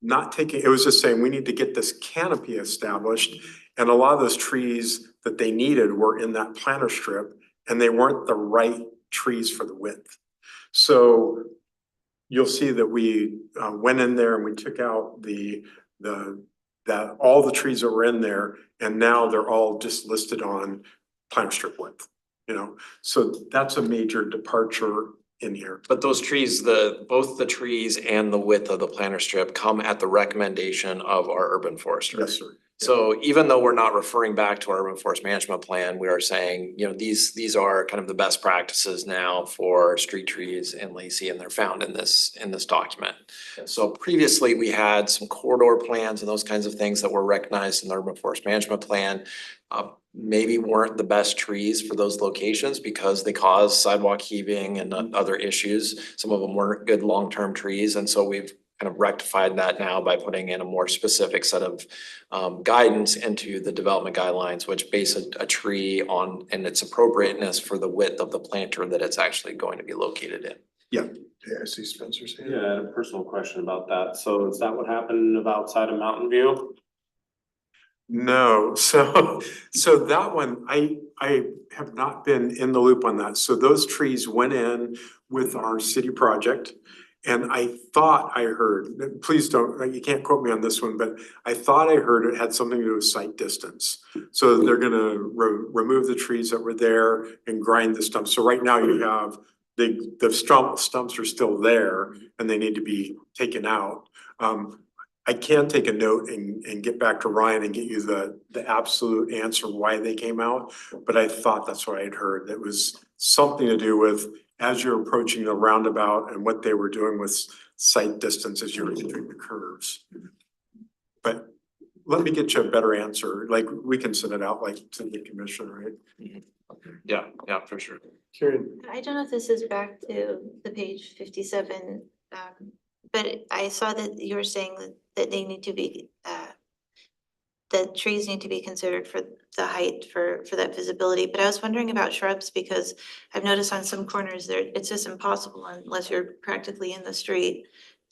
not taking, it was just saying we need to get this canopy established. And a lot of those trees that they needed were in that planter strip and they weren't the right trees for the width. So you'll see that we went in there and we took out all the trees that were in there, and now they're all just listed on planter strip width, you know? So that's a major departure in here. But those trees, both the trees and the width of the planter strip come at the recommendation of our urban forester. Yes, sir. So even though we're not referring back to our urban forest management plan, we are saying, you know, these are kind of the best practices now for street trees in Lacey, and they're found in this document. So previously we had some corridor plans and those kinds of things that were recognized in the urban forest management plan. Maybe weren't the best trees for those locations because they cause sidewalk heaving and other issues. Some of them weren't good long-term trees, and so we've kind of rectified that now by putting in a more specific set of guidance into the development guidelines, which base a tree on and its appropriateness for the width of the planter that it's actually going to be located in. Yeah, I see Spencer's hand. Yeah, I had a personal question about that. So is that what happened outside of Mountain View? No, so that one, I have not been in the loop on that. So those trees went in with our city project. And I thought I heard, please don't, you can't quote me on this one, but I thought I heard it had something to do with site distance. So they're gonna remove the trees that were there and grind the stumps. So right now you have, the stumps are still there and they need to be taken out. I can take a note and get back to Ryan and get you the absolute answer why they came out, but I thought that's what I had heard. That was something to do with as you're approaching the roundabout and what they were doing with sight distance as you're entering the curves. But let me get you a better answer, like we can send it out like to the commission, right? Yeah, for sure. Karen, I don't know if this is back to the page 57, but I saw that you were saying that they need to be, the trees need to be considered for the height for that visibility. But I was wondering about shrubs because I've noticed on some corners there, it's just impossible unless you're practically in the street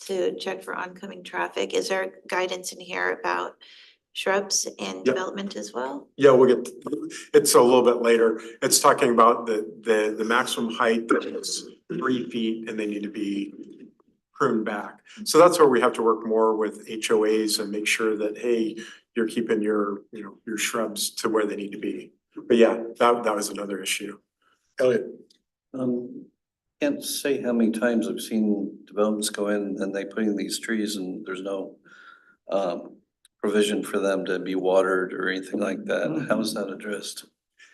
to check for oncoming traffic. Is there guidance in here about shrubs and development as well? yeah, it's a little bit later. It's talking about the maximum height is 3 feet and they need to be pruned back. So that's where we have to work more with HOAs and make sure that, hey, you're keeping your, you know, your shrubs to where they need to be. But yeah, that was another issue. Elliot, Can't say how many times I've seen developments go in and they put in these trees and there's no provision for them to be watered or anything like that. How is that addressed?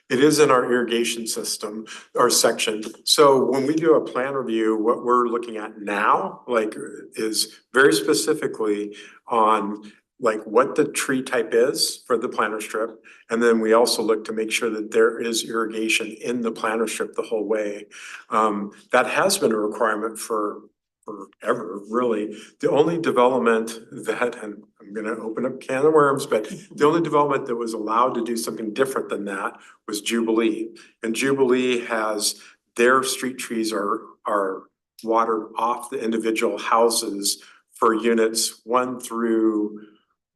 it is in our irrigation system or section. So when we do a plan review, what we're looking at now, like, is very specifically on like what the tree type is for the planter strip. And then we also look to make sure that there is irrigation in the planter strip the whole way. That has been a requirement for forever, really. The only development that, and I'm gonna open up a can of worms, but the only development that was allowed to do something different than that was Jubilee. And Jubilee has, their street trees are watered off the individual houses for units 1 through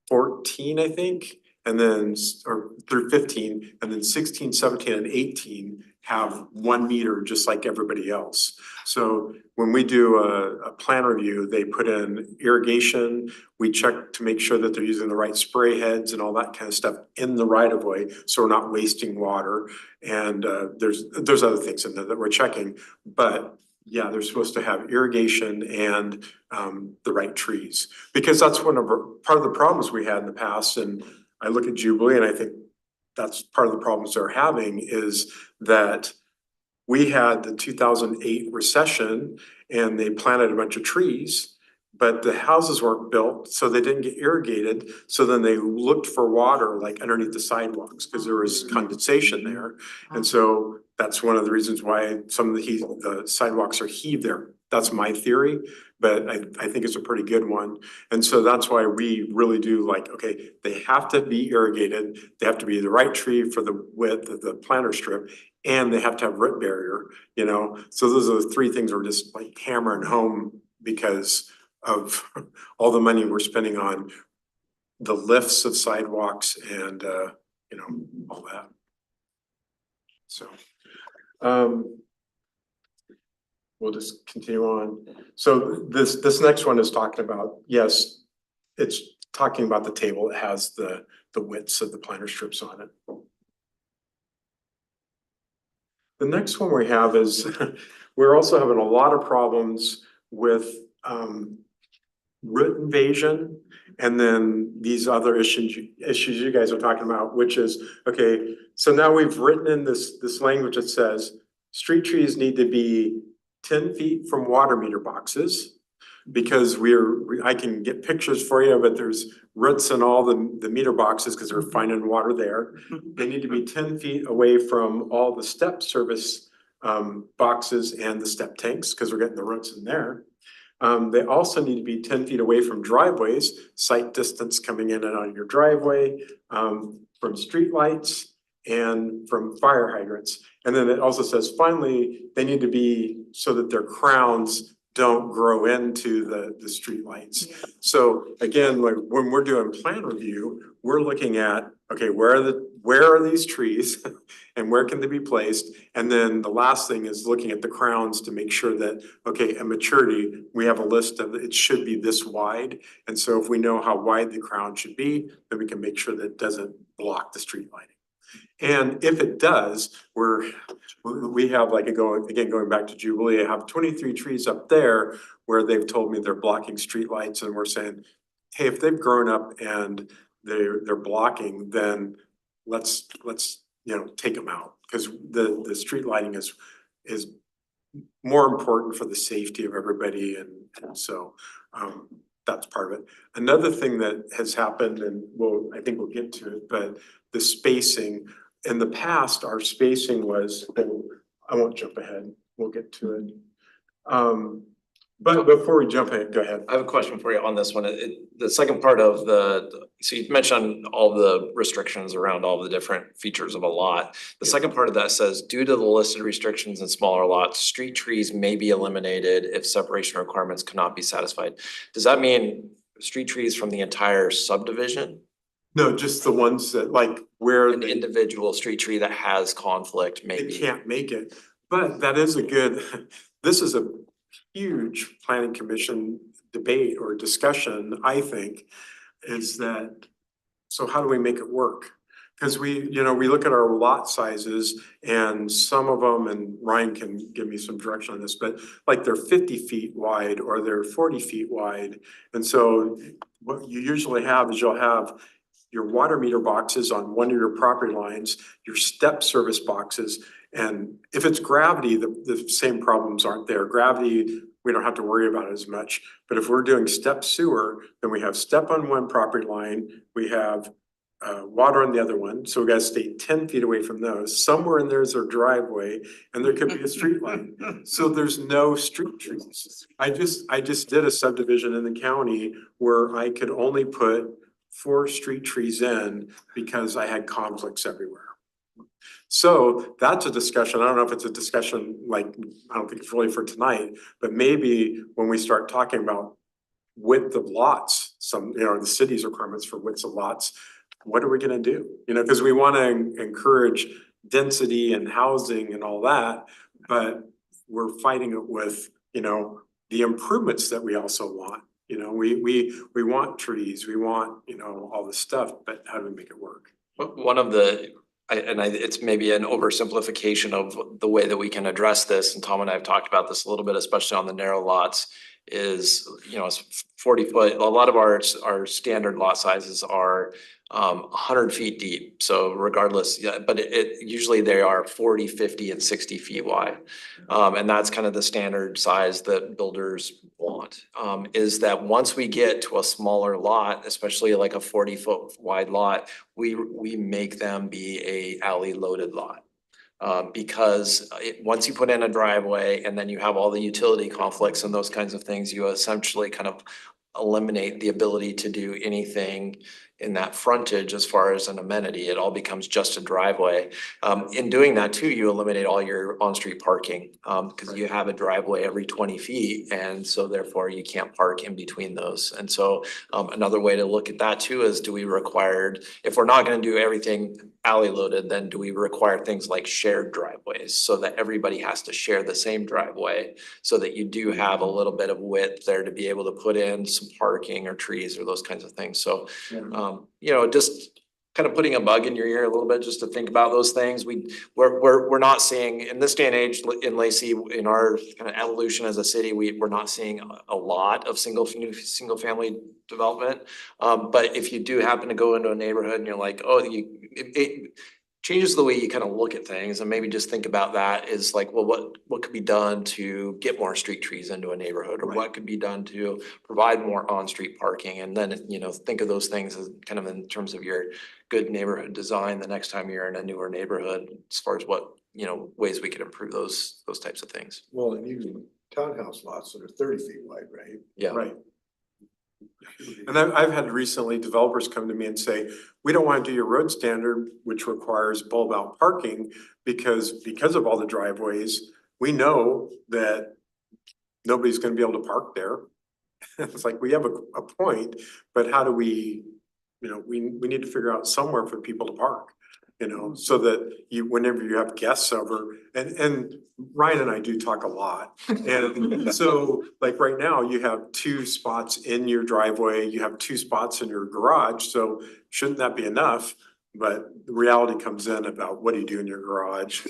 14, I think, and then, or through 15, and then 16, 17, and 18 have 1 meter, just like everybody else. So when we do a plan review, they put in irrigation, we check to make sure that they're using the right spray heads and all that kind of stuff in the right of way, so we're not wasting water. And there's other things in there that we're checking, but yeah, they're supposed to have irrigation and the right trees. Because that's part of the problems we had in the past, and I look at Jubilee and I think that's part of the problems they're having is that we had the 2008 recession and they planted a bunch of trees, but the houses weren't built, so they didn't get irrigated. So then they looked for water like underneath the sidewalks because there was condensation there. And so that's one of the reasons why some of the sidewalks are heaved there. That's my theory, but I think it's a pretty good one. And so that's why we really do like, okay, they have to be irrigated. They have to be the right tree for the width of the planter strip, and they have to have root barrier, you know? So those are the 3 things we're just like hammering home because of all the money we're spending on the lifts of sidewalks and, you know, all that. So, we'll just continue on. So this next one is talking about, yes, it's talking about the table. It has the widths of the planter strips on it. The next one we have is, we're also having a lot of problems with root invasion. And then these other issues you guys are talking about, which is, okay, so now we've written in this language that says street trees need to be 10 feet from water meter boxes. Because I can get pictures for you, but there's roots in all the meter boxes because they're finding water there. They need to be 10 feet away from all the step service boxes and the step tanks because we're getting the roots in there. They also need to be 10 feet away from driveways, sight distance coming in and out of your driveway, from streetlights and from fire hydrants. And then it also says, finally, they need to be so that their crowns don't grow into the streetlights. So again, like when we're doing plan review, we're looking at, okay, where are these trees and where can they be placed? And then the last thing is looking at the crowns to make sure that, okay, at maturity, we have a list of, it should be this wide. And so if we know how wide the crown should be, then we can make sure that it doesn't block the street lighting. And if it does, we have like going back to Jubilee, I have 23 trees up there where they've told me they're blocking streetlights, and we're saying, hey, if they've grown up and they're blocking, then let's you know, take them out, because the street lighting is is more important for the safety of everybody, and so that's part of it. Another thing that has happened, and I think we'll get to it, but the spacing. In the past, our spacing was, I won't jump ahead, we'll get to it. But before we jump ahead, go ahead. I have a question for you on this one. The second part of so you mentioned all the restrictions around all the different features of a lot. The second part of that says, due to the listed restrictions in smaller lots, street trees may be eliminated if separation requirements cannot be satisfied. Does that mean street trees from the entire subdivision? No, just the ones that like where An individual street tree that has conflict they maybe? can't make it. But that is this is a huge planning commission debate or discussion, I think, is that, so how do we make it work? Cause we look at our lot sizes and some of them, and Ryan can give me some direction on this, but like they're 50 feet wide or they're 40 feet wide. And so what you usually have is you'll have your water meter boxes on one of your property lines, your step service boxes. And if it's gravity, the same problems aren't there. Gravity, we don't have to worry about it as much. But if we're doing step sewer, then we have step on one property line, we have water on the other one. So we gotta stay 10 feet away from those. Somewhere in there is their driveway and there could be a street line. So there's no street trees. I just did a subdivision in the county where I could only put 4 street trees in because I had conflicts everywhere. So that's a discussion. I don't know if it's a discussion, like, I don't think it's really for tonight, but maybe when we start talking about width of lots, the city's requirements for widths of lots, what are we gonna do? Because we wanna encourage density and housing and all that, but we're fighting it with, the improvements that we also want. We want trees, we want, all this stuff, but how do we make it work? One of it's maybe an oversimplification of the way that we can address this, and Tom and I have talked about this a little bit, especially on the narrow lots, is, it's 40 foot. A lot of our standard lot sizes are 100 feet deep. So regardless, yeah, but usually they are 40, 50 and 60 feet wide. And that's kind of the standard size that builders want, is that once we get to a smaller lot, especially like a 40-foot wide lot, we make them be a alley loaded lot. Because once you put in a driveway and then you have all the utility conflicts and those kinds of things, you essentially kind of eliminate the ability to do anything in that frontage as far as an amenity. It all becomes just a driveway. In doing that too, you eliminate all your on-street parking, because you have a driveway every 20 feet. And so therefore you can't park in between those. And so another way to look at that too is, if we're not gonna do everything alley loaded, then do we require things like shared driveways so that everybody has to share the same driveway, so that you do have a little bit of width there to be able to put in some parking or trees or those kinds of things. So just kind of putting a bug in your ear a little bit, just to think about those things. We're not seeing in this day and age in Lacey, in our kind of evolution as a city, we're not seeing a lot of single family development. But if you do happen to go into a neighborhood and you're like, oh, it changes the way you kind of look at things, and maybe just think about that is like, well, what could be done to get more street trees into a neighborhood, or what could be done to provide more on-street parking? And then, think of those things as kind of in terms of your good neighborhood design the next time you're in a newer neighborhood, as far as what, ways we could improve those types of things. Well, and even townhouse lots that are 30 feet wide, right? Yeah. Right. And I've had recently developers come to me and say, we don't want to do your road standard, which requires bulb out parking, because of all the driveways, we know that nobody's gonna be able to park there. It's like, we have a point, but how do we, we need to figure out somewhere for people to park. So that whenever you have guests over, and Ryan and I do talk a lot. And so like right now, you have 2 spots in your driveway, you have 2 spots in your garage, so shouldn't that be enough? But the reality comes in about what do you do in your garage?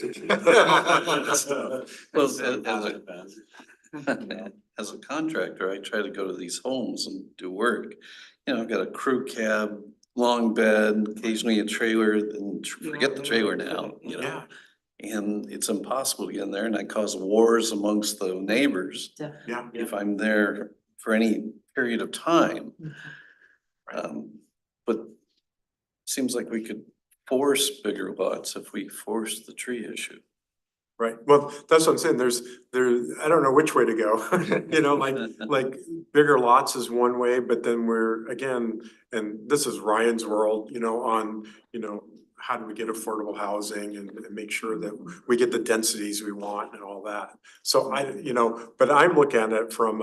As a contractor, I try to go to these homes and do work. I've got a crew cab, long bed, occasionally a trailer, then forget the trailer now, Yeah. And it's impossible to get in there, and I cause wars amongst the neighbors Yeah. if I'm there for any period of time. But seems like we could force bigger lots if we force the tree issue. Right, well, that's what I'm saying, I don't know which way to go, you know, like bigger lots is one way, but then we're, again, and this is Ryan's world, you know, on, you know, how do we get affordable housing and make sure that we get the densities we want and all that. So you know, but I'm looking at it from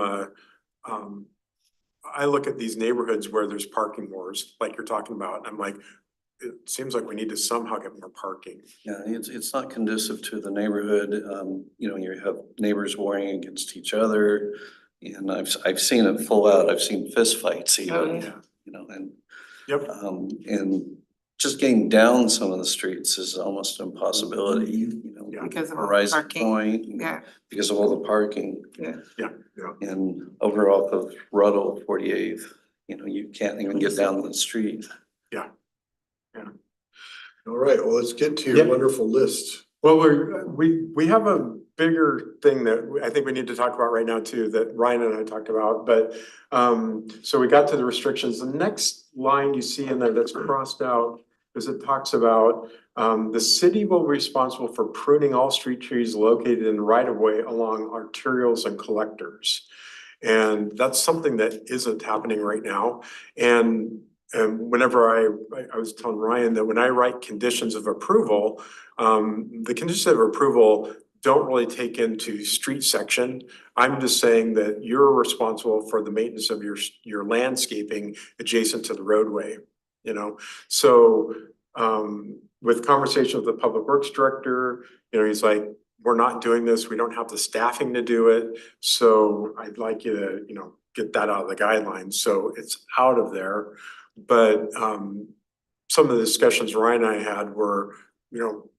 I look at these neighborhoods where there's parking wars, like you're talking about, and I'm like, it seems like we need to somehow get more parking. Yeah, it's not conducive to the neighborhood. You know, you have neighbors warring against each other. And I've seen it full out. I've seen fist fights even, yeah. you know, and Yep. and just getting down some of the streets is almost an impossibility, you know. Yeah. Because of all the Horizon parking. Point, Yeah, because of all the parking. Yeah. And over off of Ruddle 48th, you know, you can't even get down the street. All right, well, let's get to Yeah. your wonderful list. Well, we have a bigger thing that I think we need to talk about right now too, that Ryan and I talked about, but so we got to the restrictions. The next line you see in there that's crossed out is it talks about the city will be responsible for pruning all street trees located in the right of way along arterials and collectors. And that's something that isn't happening right now. And whenever I was telling Ryan that when I write conditions of approval, the conditions of approval don't really take into street section. I'm just saying that you're responsible for the maintenance of your landscaping adjacent to the roadway, you know? So with conversation with the public works director, you know, he's like, we're not doing this. We don't have the staffing to do it. So I'd like you to, you know, get that out of the guidelines. So it's out of there. But some of the discussions Ryan and I had were, you know,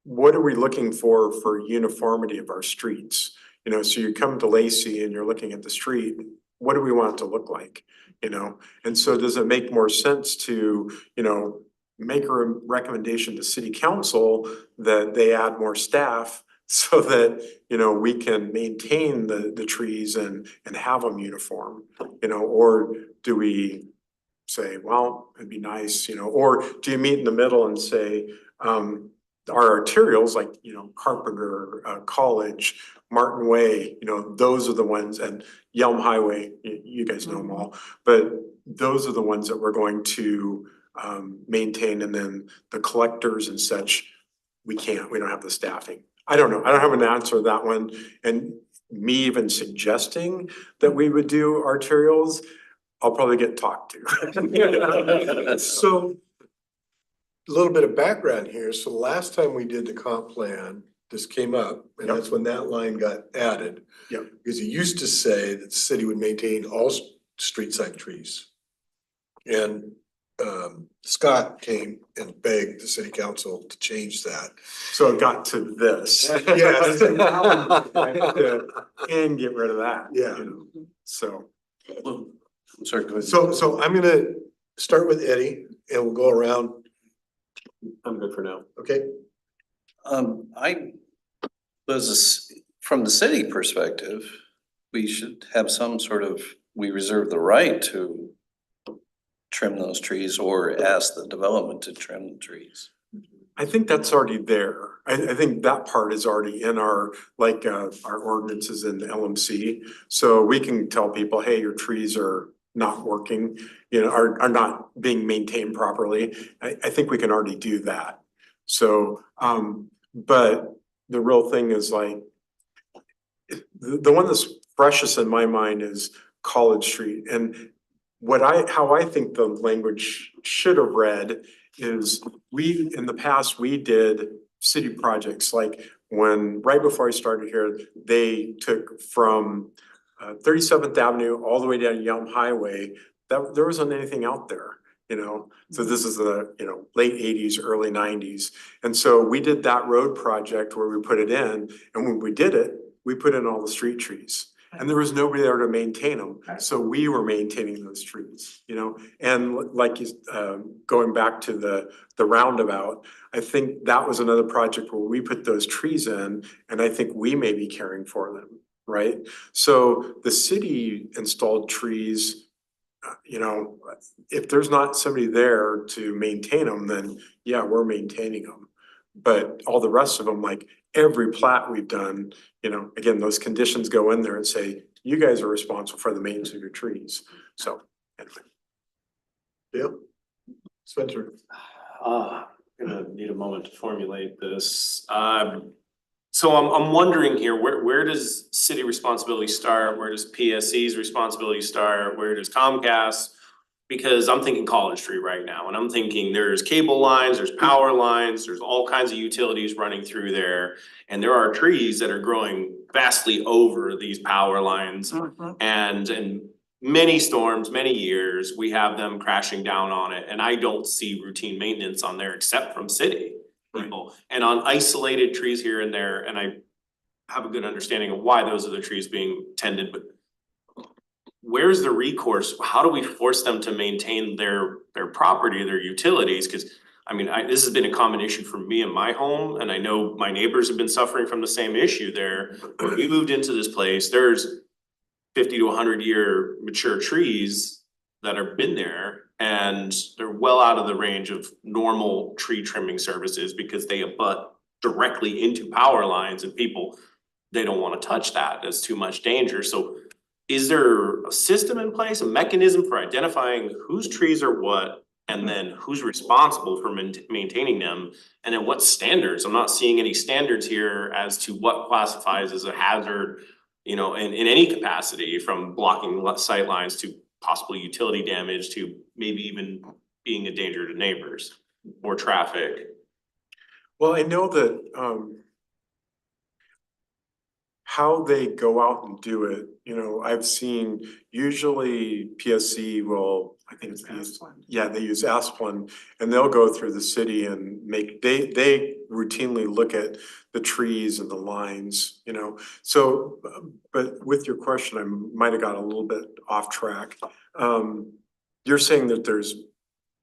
what are we looking for uniformity of our streets? You know, so you come to Lacey and you're looking at the street, what do we want it to look like? You know, and so does it make more sense to, you know, make a recommendation to city council that they add more staff so that, you know, we can maintain the trees and have them uniform, you know, or do we say, well, it'd be nice, you know, or do you meet in the middle and say, our arterials like, you know, Carpenter, College, Martin Way, you know, those are the ones, and Yelm Highway, you guys know them all, but those are the ones that we're going to maintain, and then the collectors and such, we don't have the staffing. I don't know, I don't have an answer to that one, and me even suggesting that we would do arterials, I'll probably get talked to. So a little bit of background here. So last time we did the comp plan, this came up, and Yep. that's when that line got added. Yep. Because it used to say that the city would maintain all street side trees. And Scott came and begged the city council to change that. So it got to this. Yes. And get rid of that. Yeah. You know, so. Well, I'm sorry, go ahead. So I'm gonna start with Eddie and we'll go around, I'm good for now. okay? I was, from the city perspective, we should have some sort of, we reserve the right to trim those trees or ask the development to trim the trees. I think that's already there. I think that part is already in our, like, our ordinances in the LMC. So we can tell people, hey, your trees are not working, you know, are not being maintained properly. I think we can already do that. So, but the real thing is like, the one that's freshest in my mind is College Street. And how I think the language should have read is in the past, we did city projects, like right before I started here, they took from 37th Avenue all the way down Yelm Highway, that there wasn't anything out there, you know? So this is the, you know, late 80s, early 90s. And so we did that road project where we put it in, and when we did it, we put in all the street trees. And there was nobody there to maintain them, so we were maintaining those trees, you know? And like you, going back to the roundabout, I think that was another project where we put those trees in, and I think we may be caring for them, right? So the city installed trees, you know, if there's not somebody there to maintain them, then yeah, we're maintaining them. But all the rest of them, like every plat we've done, you know, again, those conditions go in there and say, you guys are responsible for the maintenance of your trees. So anyway. Dale? Spencer? Gonna need a moment to formulate this. So I'm wondering here, where does city responsibility start? Where does PSC's responsibility start? Where does Comcast? Because I'm thinking College Street right now, and I'm thinking there's cable lines, there's power lines, there's all kinds of utilities running through there. And there are trees that are growing vastly over these power lines. And in many storms, many years, we have them crashing down on it, and I don't see routine maintenance on there except from city people. And on isolated trees here and there, and I have a good understanding of why those are the trees being tended, but where's the recourse? How do we force them to maintain their property, their utilities? Cause I mean, this has been a common issue for me in my home, and I know my neighbors have been suffering from the same issue there. When we moved into this place, there's 50 to 100-year mature trees that have been there, and they're well out of the range of normal tree trimming services because they abut directly into power lines, and people, they don't wanna touch that. That's too much danger. So is there a system in place, a mechanism for identifying whose trees are what, and then who's responsible for maintaining them? And then what standards? I'm not seeing any standards here as to what classifies as a hazard, you know, in any capacity, from blocking sight lines to possible utility damage to maybe even being a danger to neighbors or traffic. Well, I know that how they go out and do it, you know, I've seen usually PSC will, I think it's Asplin. yeah, they use Asplin, and they'll go through the city and they routinely look at the trees and the lines, you know. So, but with your question, I might have got a little bit off track. You're saying that there's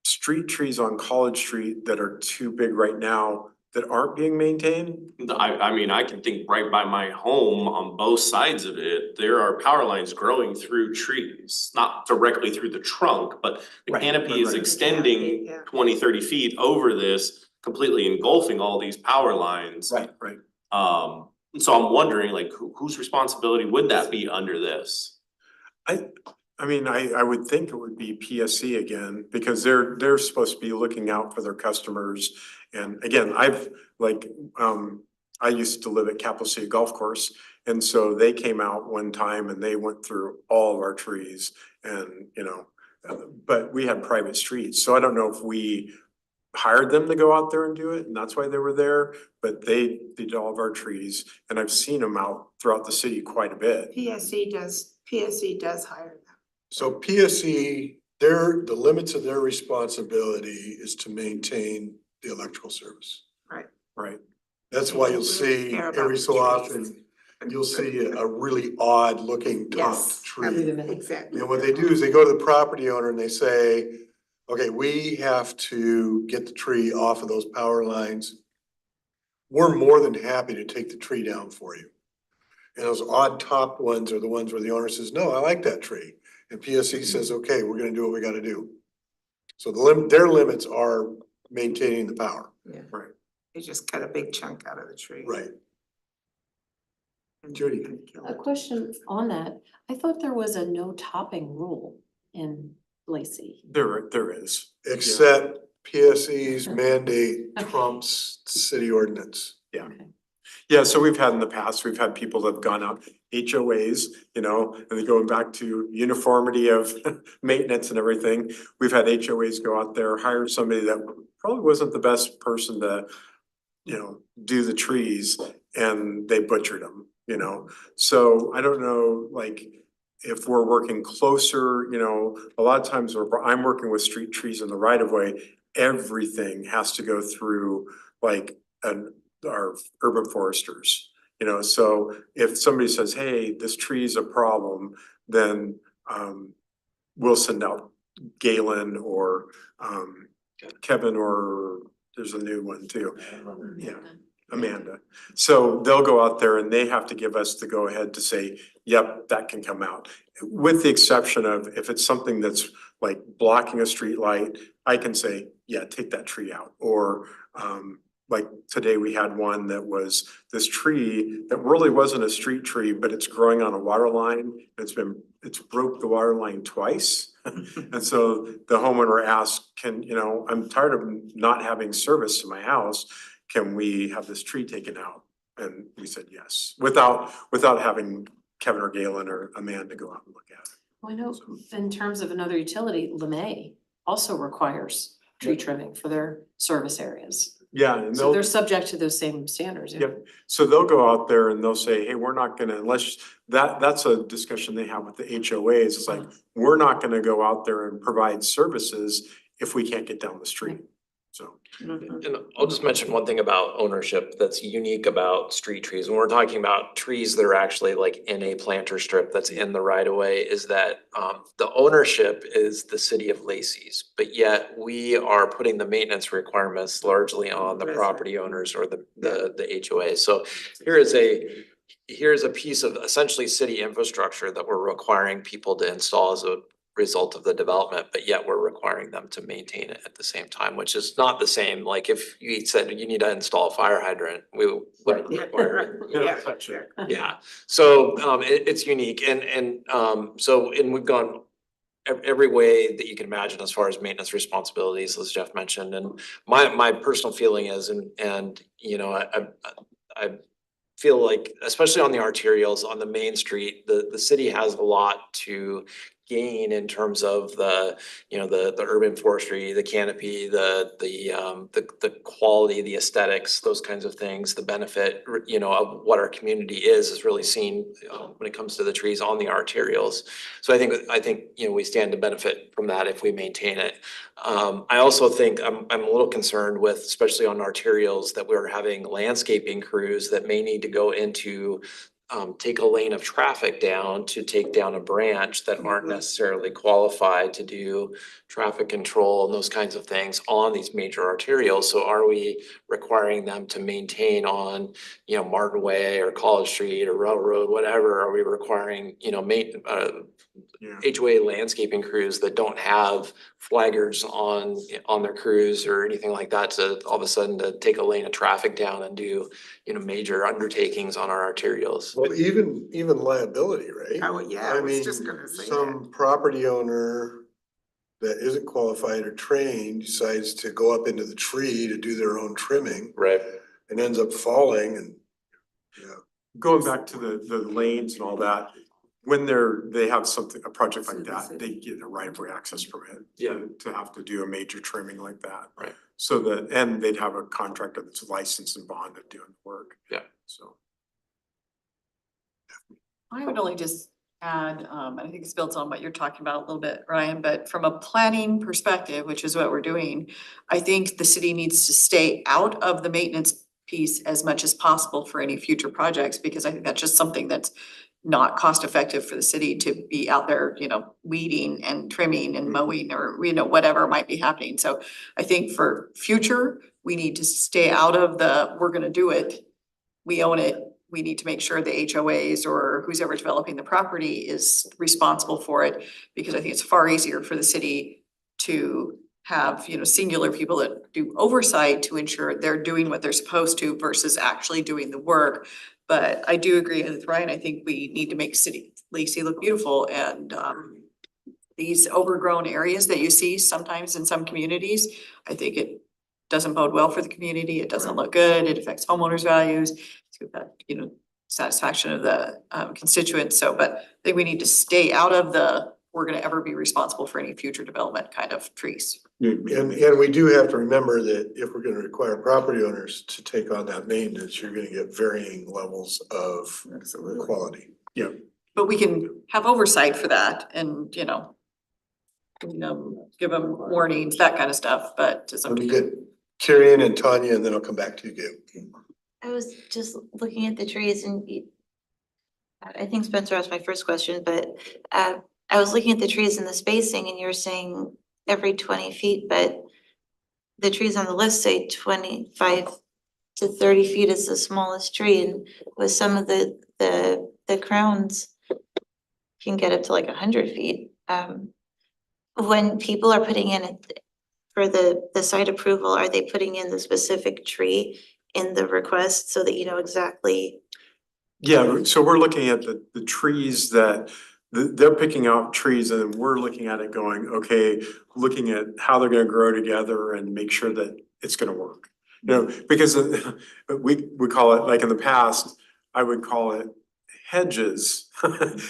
street trees on College Street that are too big right now that aren't being maintained? I mean, I can think right by my home on both sides of it, there are power lines growing through trees, not directly through the trunk, but the Right, canopy is right. extending Yeah. 20-30 feet over this, completely engulfing all these power lines. Right. So I'm wondering, like, whose responsibility would that be under this? I mean, I would think it would be PSC again, because they're supposed to be looking out for their customers. And again, I used to live at Capital City Golf Course. And so they came out one time and they went through all of our trees and, you know, but we had private streets. So I don't know if we hired them to go out there and do it, and that's why they were there, but they did all of our trees, and I've seen them out throughout the city quite a bit. PSC does hire them. So PSC, the limits of their responsibility is to maintain the electrical service. Right. That's why you'll Really see care about every so the often, you'll see a really odd looking Yes, topped tree. exactly. And what they do is they go to the property owner and they say, okay, we have to get the tree off of those power lines. We're more than happy to take the tree down for you. And those odd topped ones are the ones where the owner says, no, I like that tree. And PSC says, okay, we're gonna do what we gotta do. So their limits are maintaining the power. Yeah. Right. They just cut a big chunk out of the tree. Right. And Judy. kill A it. question on that, I thought there was a no topping rule in Lacey. There is. Except PSC's mandate trumps city ordinance. Yeah. Okay. Yeah, so we've had in the past, we've had people that have gone out, HOAs, you know, and then going back to uniformity of maintenance and everything. We've had HOAs go out there, hire somebody that probably wasn't the best person to, you know, do the trees, and they butchered them, you know? So I don't know, like, if we're working closer, you know, a lot of times I'm working with street trees in the right of way, everything has to go through like our urban foresters. You know, so if somebody says, hey, this tree's a problem, then we'll send out Galen or Kevin, or there's a new one too. Yeah, Amanda. So they'll go out there and they have to give us the go ahead to say, yep, that can come out. With the exception of if it's something that's like blocking a street light, I can say, yeah, take that tree out. Or like today we had one that was this tree that really wasn't a street tree, but it's growing on a water line. It's broke the water line twice. And so the homeowner asked, I'm tired of not having service to my house. Can we have this tree taken out? And we said yes, without having Kevin or Galen or Amanda go out and look at it. Well, I know in terms of another utility, LeMay also requires tree trimming for their service areas. Yeah, and So they're subject to those same standards. Yep, so they'll go out there and they'll say, hey, we're not gonna, unless, that's a discussion they have with the HOAs, it's like, we're not gonna go out there and provide services if we can't get down the street, so. And I'll just mention one thing about ownership that's unique about street trees. When we're talking about trees that are actually like in a planter strip that's in the right of way, is that the ownership is the city of Lacey's, but yet we are putting the maintenance requirements largely on the property owners or the HOA. So here's a piece of essentially city infrastructure that we're requiring people to install as a result of the development, but yet we're requiring them to maintain it at the same time, which is not the same. Like if you said you need to install a fire hydrant, we wouldn't require it. Yeah, so it's unique and we've gone every way that you can imagine as far as maintenance responsibilities, as Jeff mentioned. And my personal feeling is, and I feel like, especially on the arterials, on the main street, the city has a lot to gain in terms of the urban forestry, the canopy, the quality, the aesthetics, those kinds of things. The benefit, of what our community is really seen when it comes to the trees on the arterials. So I think we stand to benefit from that if we maintain it. I also think I'm a little concerned with, especially on arterials, that we're having landscaping crews that may need to go into take a lane of traffic down to take down a branch that aren't necessarily qualified to do traffic control and those kinds of things on these major arterials. So are we requiring them to maintain on, Martin Way or College Street or Railroad, whatever? Are we requiring, HOA landscaping crews that don't have flaggers on their crews or anything like that to all of a sudden to take a lane of traffic down and do, major undertakings on our arterials? Well, even liability, right? Oh, yeah, I was mean, just gonna say that. some property owner that isn't qualified or trained decides to go up into the tree to do their own trimming Right. and ends up falling and, Going back to the lanes and all that, when they have a project like that, they get a right of way access permit. Yeah. To have to do a major trimming like that. Right. So and they'd have a contractor that's licensed and bonded doing the work. Yeah. So. I would only just add, I think it's built on what you're talking about a little bit, Ryan, but from a planning perspective, which is what we're doing, I think the city needs to stay out of the maintenance piece as much as possible for any future projects, because I think that's just something that's not cost effective for the city to be out there, weeding and trimming and mowing or, whatever might be happening. So I think for future, we need to stay out of we're gonna do it, we own it. We need to make sure the HOAs or who's ever developing the property is responsible for it, because I think it's far easier for the city to have, singular people that do oversight to ensure they're doing what they're supposed to versus actually doing the work. But I do agree with Ryan. I think we need to make Lacey look beautiful, and these overgrown areas that you see sometimes in some communities, I think it doesn't bode well for the community. It doesn't look good. It affects homeowners' values. Satisfaction of the constituents. So, but I think we need to stay out of we're gonna ever be responsible for any future development kind of trees. and we do have to remember that if we're gonna require property owners to take on that maintenance, you're gonna get varying levels of quality. Yeah. But we can have oversight for that and, give them warnings, that kind of stuff, but to some Let me degree. get Kieran and Tanya, and then I'll come back to you, Gail. I was just looking at the trees and I think Spencer asked my first question, but I was looking at the trees and the spacing and you were saying every 20 feet, but the trees on the list say 25 to 30 feet is the smallest tree, and with some of the crowns can get up to like 100 feet. When people are putting in for the site approval, are they putting in the specific tree in the request so that you know exactly? Yeah, so we're looking at the trees that, they're picking out trees and then we're looking at it going, okay, looking at how they're gonna grow together and make sure that it's gonna work. You know, because we call it, like in the past, I would call it hedges.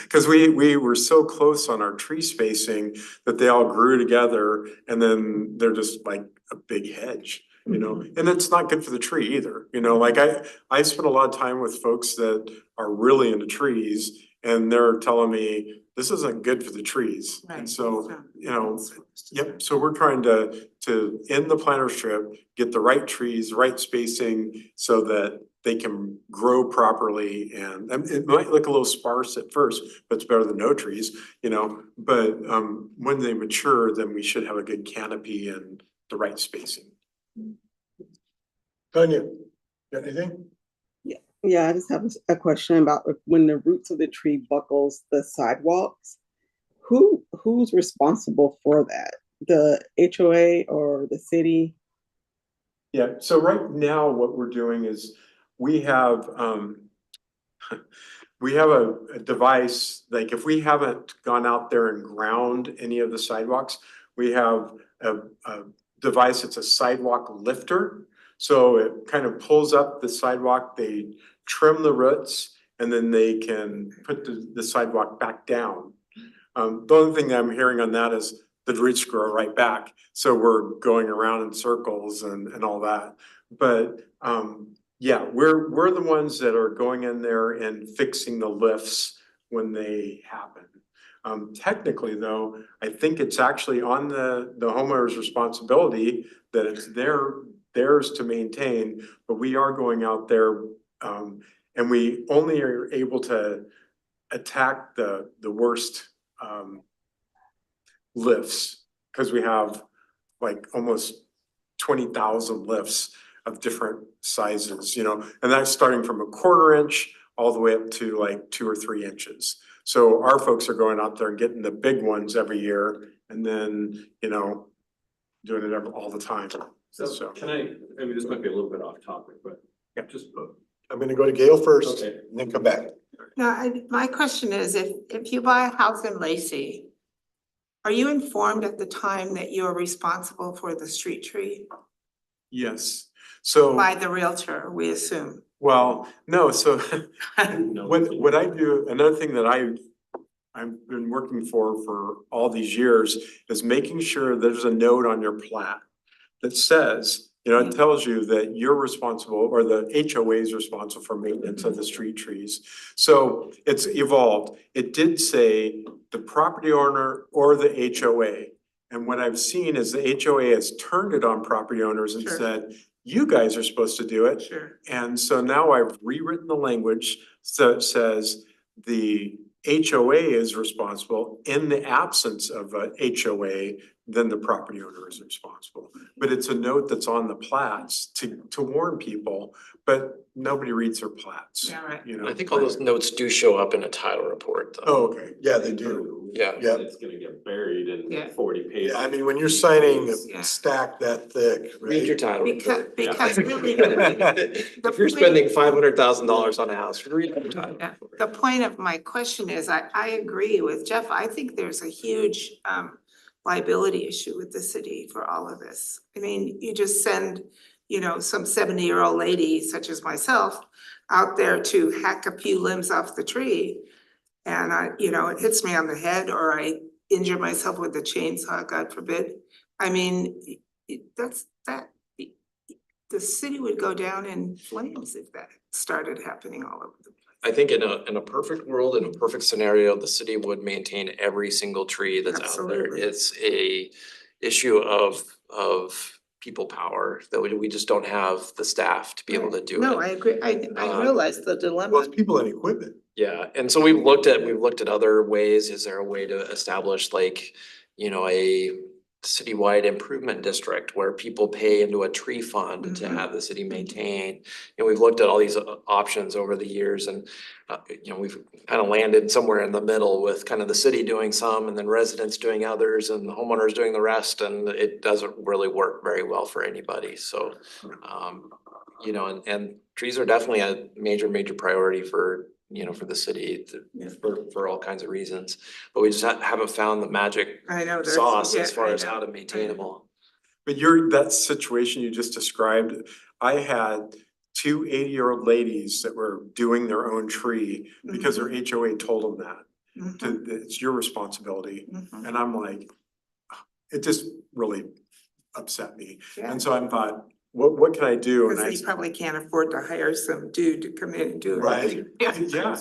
Cause we were so close on our tree spacing that they all grew together and then they're just like a big hedge. You know, and it's not good for the tree either, you know, like I spend a lot of time with folks that are really into trees and they're telling me this isn't good for the trees. And Right. so, you know, yep, so we're trying to in the planter strip, get the right trees, right spacing so that they can grow properly and it might look a little sparse at first, but it's better than no trees, you know, but when they mature, then we should have a good canopy and the right spacing. Tanya, got anything? Yeah, I just have a question about when the roots of the tree buckles the sidewalks. Who's responsible for that? The HOA or the city? Yeah, so right now what we're doing is we have we have a device, like if we haven't gone out there and ground any of the sidewalks, we have a device, it's a sidewalk lifter. So it kind of pulls up the sidewalk, they trim the roots, and then they can put the sidewalk back down. The only thing that I'm hearing on that is the roots grow right back, so we're going around in circles and all that. But yeah, we're the ones that are going in there and fixing the lifts when they happen. Technically though, I think it's actually on the homeowner's responsibility that it's theirs to maintain, but we are going out there and we only are able to attack the worst lifts, because we have like almost 20,000 lifts of different sizes, you know, and that's starting from a 1/4 inch all the way up to like 2 or 3 inches. So our folks are going out there and getting the big ones every year and then, you know, doing it all the time. So can I mean, this might be a little bit off topic, but Yeah. just. I'm gonna go to Gail first Okay. and then come back. Now, my question is, if you buy a house in Lacey, are you informed at the time that you're responsible for the street tree Yes, so. by the realtor, we assume? Well, no, so what I do, another thing that I've been working for all these years is making sure there's a note on your plat that says, you know, it tells you that you're responsible or the HOA is responsible for maintenance of the street trees. So it's evolved. It did say the property owner or the HOA. And what I've seen is the HOA has turned it on property owners and Sure. said, you guys are supposed to do it. Sure. And so now I've rewritten the language, so it says the HOA is responsible. In the absence of a HOA, then the property owner is responsible. But it's a note that's on the plats to warn people, but nobody reads their plats. Yeah, right. You know? I think all those notes do show up in a title report though. Oh, okay. Yeah, they do. Yeah. Yeah. It's gonna get buried Yeah. in 40 pages. Yeah, I mean, when you're signing Yeah. a stack that thick, Read your right? title report. Because really, If you're spending $500,000 on a house, read your title yeah, report. the point of my question is, I agree with Jeff, I think there's a huge liability issue with the city for all of this. I mean, you just send, you know, some 70-year-old lady such as myself out there to hack a few limbs off the tree. And you know, it hits me on the head or I injure myself with a chainsaw, God forbid. I mean, the city would go down in flames if that started happening all over the place. I think in a perfect world, in a perfect scenario, the city would maintain every single tree that's out there. Absolutely. It's a issue of people power, that we just don't have the staff to be able to do it. No, I agree. I realize the Well, dilemma. it's people and equipment. Yeah, and so we've looked at other ways. Is there a way to establish like, a citywide improvement district where people pay into a tree fund to have the city maintain? We've looked at all these options over the years and, we've kind of landed somewhere in the middle with kind of the city doing some and then residents doing others and the homeowners doing the rest, and it doesn't really work very well for anybody, so. And trees are definitely a major priority for the city for all kinds of reasons. But we just haven't found the magic I know. there's- sauce yeah, as far I as know, how to I know. maintain them all. But that situation you just described, I had two 80-year-old ladies that were doing their own tree because their HOA told them that. It's your responsibility. Mhm. And I'm like, it just really upset me. Yeah. And so I thought, what can I do? And Because they probably can't afford to hire some dude to come in and do it. Right. Yeah. Yeah,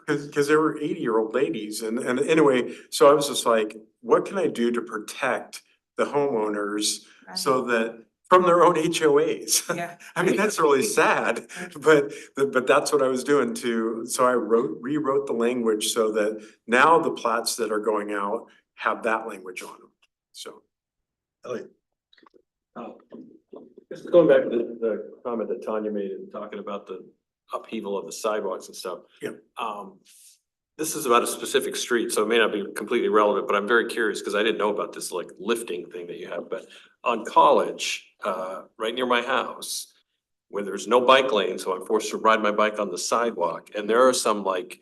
cause they were 80-year-old ladies and anyway, so I was just like, what can I do to protect the homeowners so that from their own HOAs? Yeah. I mean, that's really sad, but that's what I was doing so I rewrote the language so that now the plats that are going out have that language on them, so. Elliot. Just going back to the comment that Tanya made and talking about the upheaval of the sidewalks and stuff. Yep. This is about a specific street, so it may not be completely relevant, but I'm very curious because I didn't know about this like lifting thing that you have, but on College, right near my house, where there's no bike lane, so I'm forced to ride my bike on the sidewalk, and there are some like,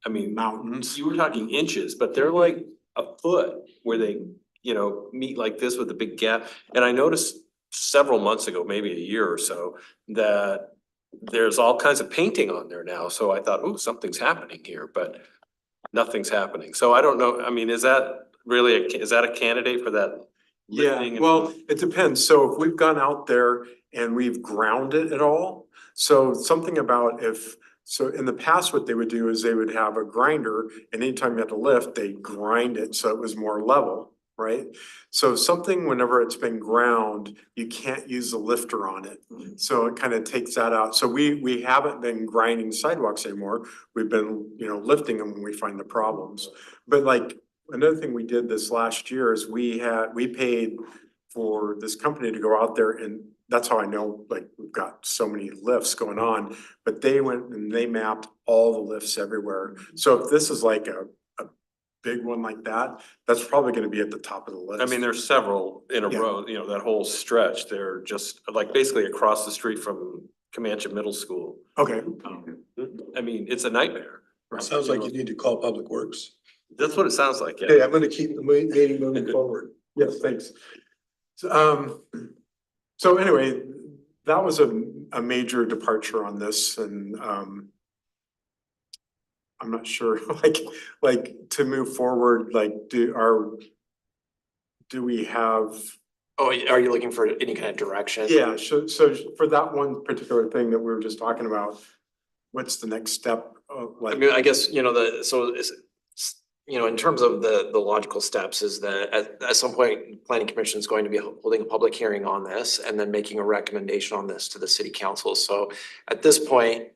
I mean, Mountains. you were talking inches, but they're like a foot where they, meet like this with a big gap. And I noticed several months ago, maybe a year or so, that there's all kinds of painting on there now. So I thought, oh, something's happening here, but nothing's happening. So I don't know, I mean, is that really, is that a candidate for that? lifting Yeah, and- well, it depends. So if we've gone out there and we've ground it at all, so something about so in the past, what they would do is they would have a grinder and anytime you had to lift, they grind it so it was more level, right? So something, whenever it's been ground, you can't use the lifter on it. So it kind of takes that out. So we haven't been grinding sidewalks anymore. We've been, lifting them when we find the problems. But like, another thing we did this last year is we paid for this company to go out there, and that's how I know, like, we've got so many lifts going on, but they went and they mapped all the lifts everywhere. So if this is like a big one like that, that's probably gonna be at the top of the list. I mean, there's several in a Yeah. row, that whole stretch. They're just like basically across the street from Comanche Middle School. Okay. I mean, it's a nightmare. Sounds like you need to call Public Works. That's what it sounds like, yeah. Okay, I'm gonna keep the meeting moving forward. Yes, thanks. So anyway, that was a major departure on this and I'm not sure, like to move forward, like do we have? Oh, are you looking for any kind of direction? Yeah, so for that one particular thing that we were just talking about, what's the next step? I mean, I guess, in terms of the logical steps is that at some point, planning commission is going to be holding a public hearing on this and then making a recommendation on this to the city council. So at this point,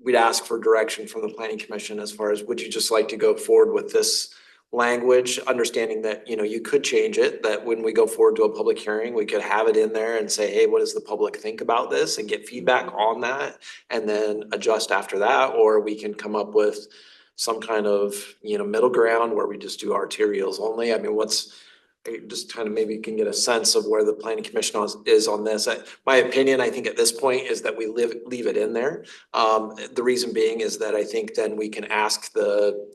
we'd ask for direction from the planning commission as far as, would you just like to go forward with this language, understanding that, you could change it, that when we go forward to a public hearing, we could have it in there and say, hey, what does the public think about this, and get feedback on that and then adjust after that, or we can come up with some kind of, middle ground where we just do arterials only. I mean, just kind of maybe you can get a sense of where the planning commission is on this. My opinion, I think at this point is that we leave it in there. The reason being is that I think then we can ask the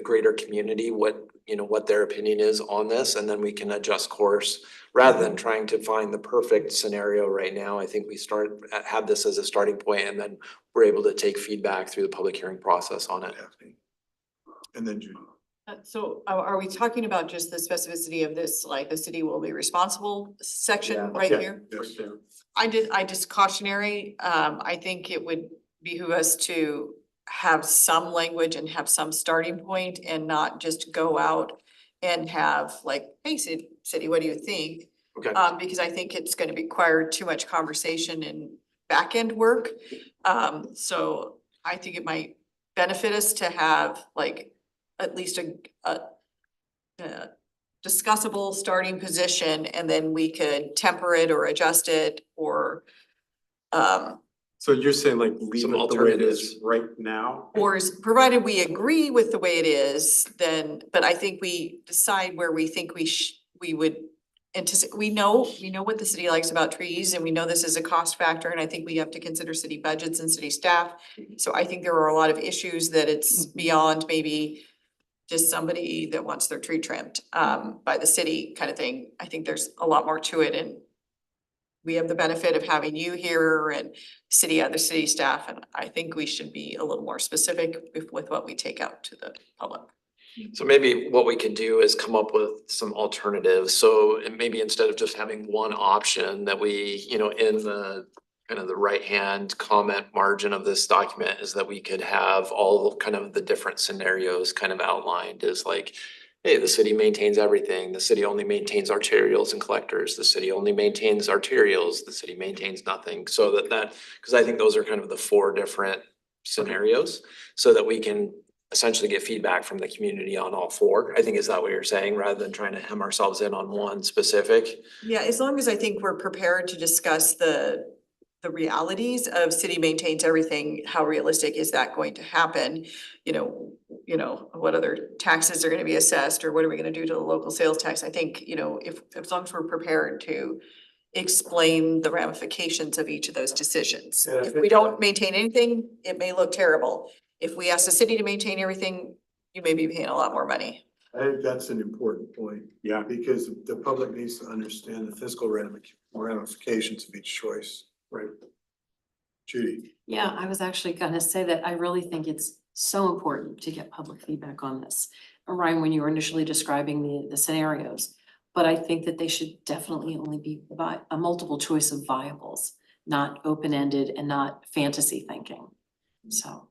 greater community what their opinion is on this, and then we can adjust course rather than trying to find the perfect scenario right now. I think we have this as a starting point, and then we're able to take feedback through the public hearing process on it. And then Judy. So are we talking about just the specificity of this, like the city will be responsible section right Yeah, here? yes, yeah. I just cautionary, I think it would behoove us to have some language and have some starting point and not just go out and have like, hey, city, what do you think? Okay. Because I think it's gonna require too much conversation and back-end work. So I think it might benefit us to have like at least a discussable starting position, and then we could temper it or adjust it or So you're saying like leave Some it the way it is alternatives. right now? provided we agree with the way it is, then, but I think we decide where we think we would anticipate, we know what the city likes about trees, and we know this is a cost factor, and I think we have to consider city budgets and city staff. So I think there are a lot of issues that it's beyond maybe just somebody that wants their tree trimmed by the city kind of thing. I think there's a lot more to it, and we have the benefit of having you here and other city staff, and I think we should be a little more specific with what we take out to the public. So maybe what we could do is come up with some alternatives. So and maybe instead of just having one option that we, in the kind of the right-hand comment margin of this document is that we could have all kind of the different scenarios kind of outlined as like, hey, the city maintains everything. The city only maintains arterials and collectors. The city only maintains arterials. The city maintains nothing. So because I think those are kind of the 4 different scenarios so that we can essentially get feedback from the community on all 4. I think is that what you're saying, rather than trying to hem ourselves in on one specific? Yeah, as long as I think we're prepared to discuss the realities of city maintains everything, how realistic is that going to happen? You know, what other taxes are gonna be assessed, or what are we gonna do to the local sales tax? I think, if as long as we're prepared to explain the ramifications of each of those decisions. Yeah, I If we think- don't maintain anything, it may look terrible. If we ask the city to maintain everything, you may be paying a lot more money. I think that's an important point. Yeah. Because the public needs to understand the fiscal ramifications of each choice. Right. Judy? Yeah, I was actually gonna say that I really think it's so important to get public feedback on this. Ryan, when you were initially describing the scenarios, but I think that they should definitely only be a multiple choice of viables, not open-ended and not fantasy thinking. So.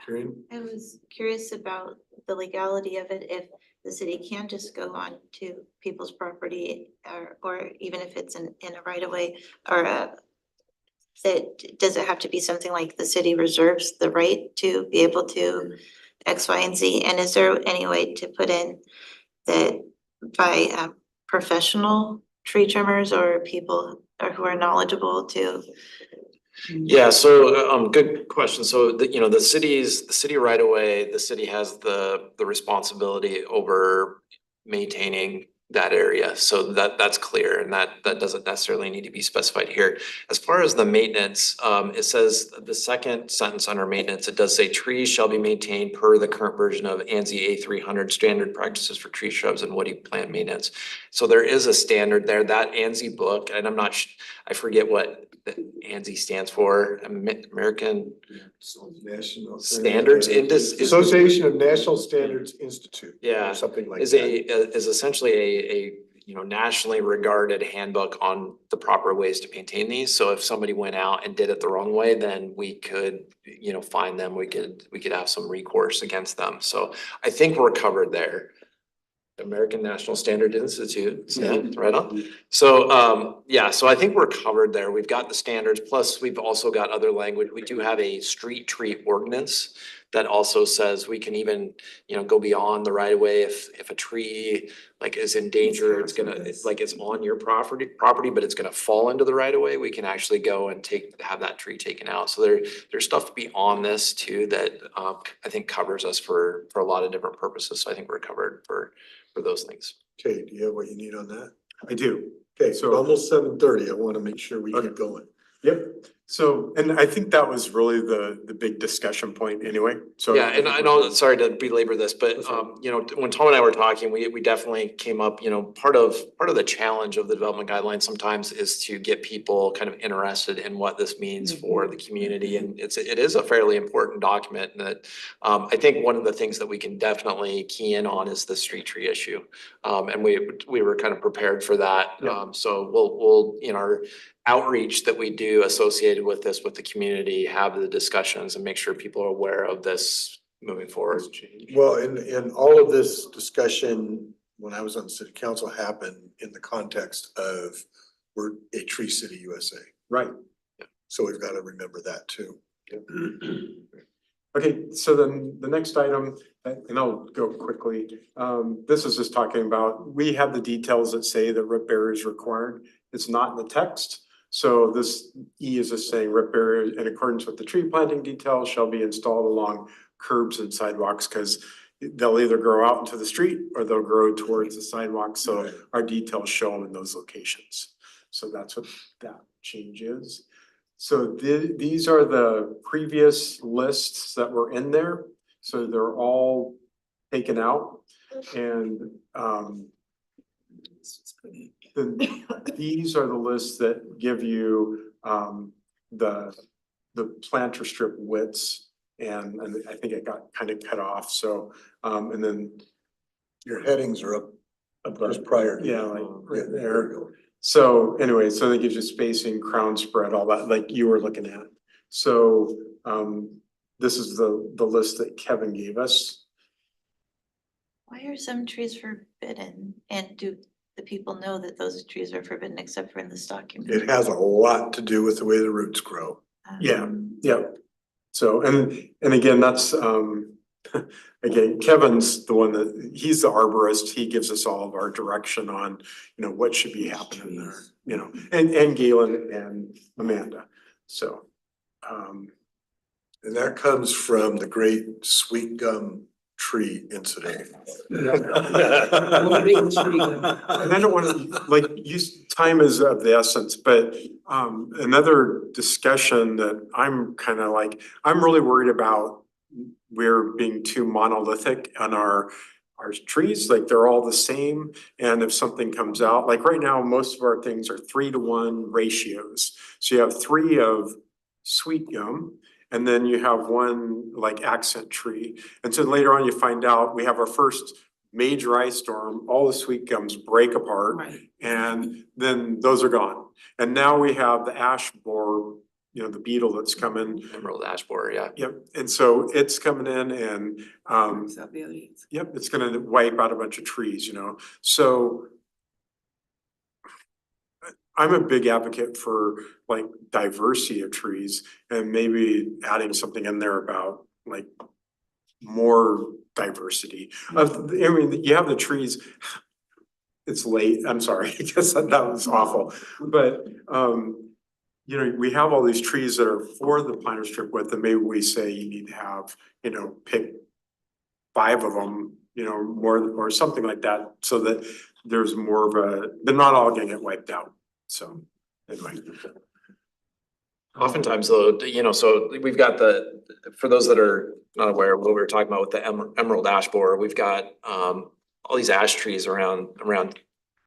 Karen? I was curious about the legality of it, if the city can just go on to people's property, or even if it's in a right of way, or does it have to be something like the city reserves the right to be able to X, Y, and Z? And is there any way to put in that by professional tree trimmers or people or who are knowledgeable to? Yeah, so good question. So the city right away, the city has the responsibility over maintaining that area. So that's clear, and that doesn't necessarily need to be specified here. As far as the maintenance, it says the second sentence under maintenance, it does say trees shall be maintained per the current version of ANSI A300 standard practices for tree shrubs and woody plant maintenance. So there is a standard there. That ANSI book, and I forget what the ANSI stands for, American National Standards Association of National Standards Institute. Yeah, Or something like is that. is essentially a nationally regarded handbook on the proper ways to maintain these. So if somebody went out and did it the wrong way, then we could, fine them. We could have some recourse against them. So I think we're covered there. American National Standard Institute, yeah, right on. So, so I think we're covered there. We've got the standards, plus we've also got other language. We do have a street tree ordinance that also says we can even, go beyond the right of way if a tree like is in danger, it's on your property, but it's gonna fall into the right of way. We can actually go and have that tree taken out. So there's stuff beyond this too that I think covers us for a lot of different purposes. So I think we're covered for those things. Okay, do you have what you need on that? I do. Okay, so almost 7:30. I want to make sure we keep going. Yep. So, and I think that was really the big discussion point anyway. So. Yeah, and I know, sorry to belabor this, but That's all when Tom and I were talking, we definitely came up, part of the challenge of the development guidelines sometimes is to get people kind of interested in what this means for the community. And it is a fairly important document that I think one of the things that we can definitely key in on is the street tree issue. And we were kind of prepared for that. Yeah. So we'll in our outreach that we do associated with this with the community, have the discussions and make sure people are aware of this moving forward. Well, in all of this discussion, when I was on the city council happened in the context of we're a tree city USA. Right. So we've got to remember that too. Okay, so then the next item, and I'll go quickly, this is just talking about, we have the details that say that rip barrier is required. It's not in the text. So this E is just saying rip barrier in accordance with the tree planting details shall be installed along curbs and sidewalks, because they'll either grow out into the street or they'll grow towards the sidewalk. So our details show them in those locations. So that's what that change is. So these are the previous lists that were in there, so they're all taken out. And these are the lists that give you the planter strip widths, and I think it got kind of cut off, so and then Your headings are up just prior. to yeah, that. like Yeah, right there there. we go. So anyway, so that gives you spacing, crown spread, all that, like you were looking at. So this is the list that Kevin gave us. Why are some trees forbidden? And do the people know that those trees are forbidden except for in this document? It has a lot to do with the way the roots grow. Yeah, yeah. So, and again, that's again, Kevin's the one that, he's the arborist. He gives us all of our direction on, you know, what should be happening there, you know, and Galen and Amanda. So, And that comes from the great sweet gum tree incident. and I don't want to, like, use, time is of the essence, but another discussion that I'm kind of like, I'm really worried about, we're being too monolithic on our trees, like they're all the same. And if something comes out, like right now, most of our things are 3-to-1 ratios. So you have 3 of sweet gum, and then you have 1 like accent tree. And so later on, you find out we have our first major ice storm, all the sweet gums break apart. Right. And then those are gone. And now we have the ash borer, you know, the beetle that's coming. Emerald ash borer, yeah. Yep, and so it's coming in and yep, it's gonna wipe out a bunch of trees, you know, so. I'm a big advocate for like diversity of trees and maybe adding something in there about like more diversity of, I mean, you have the trees. It's late, I'm sorry, I guess that was awful, but you know, we have all these trees that are for the planter strip width, and maybe we say you need to have, you know, pick 5 of them, you know, more or something like that, so that there's more of a, they're not all gonna get wiped out, so anyway. Oftentimes though, you know, so we've got the, for those that are not aware of what we were talking about with the emerald ash borer, we've got all these ash trees around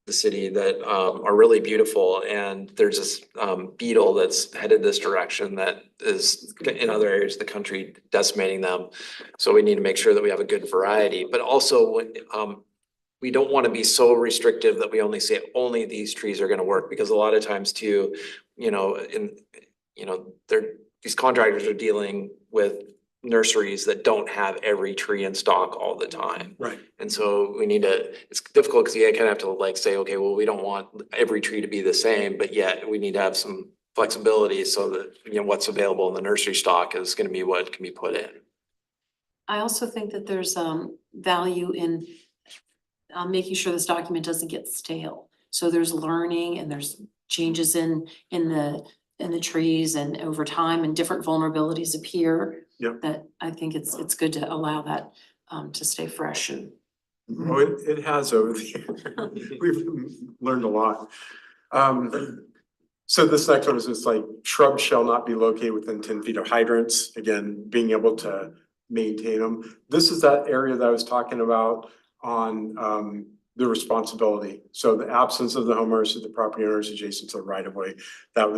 the city that are really beautiful, and there's this beetle that's headed this direction that is in other areas of the country decimating them. So we need to make sure that we have a good variety, but also when we don't want to be so restrictive that we only say only these trees are going to work, because a lot of times too, you know, these contractors are dealing with nurseries that don't have every tree in stock all the time. Right. And so we need to, it's difficult because you kind of have to like say, okay, well, we don't want every tree to be the same, but yet we need to have some flexibility so that, you know, what's available in the nursery stock is going to be what can be put in. I also think that there's value in making sure this document doesn't get stale. So there's learning and there's changes in the trees, and over time, and different vulnerabilities appear. Yep. That I think it's good to allow that to stay fresh and. Oh, it has over the years. We've learned a lot. So this next one is just like shrubs shall not be located within 10 feet of hydrants. Again, being able to maintain them. This is that area that I was talking about on the responsibility. So the absence of the homeowners of the property owners adjacent to the right of way.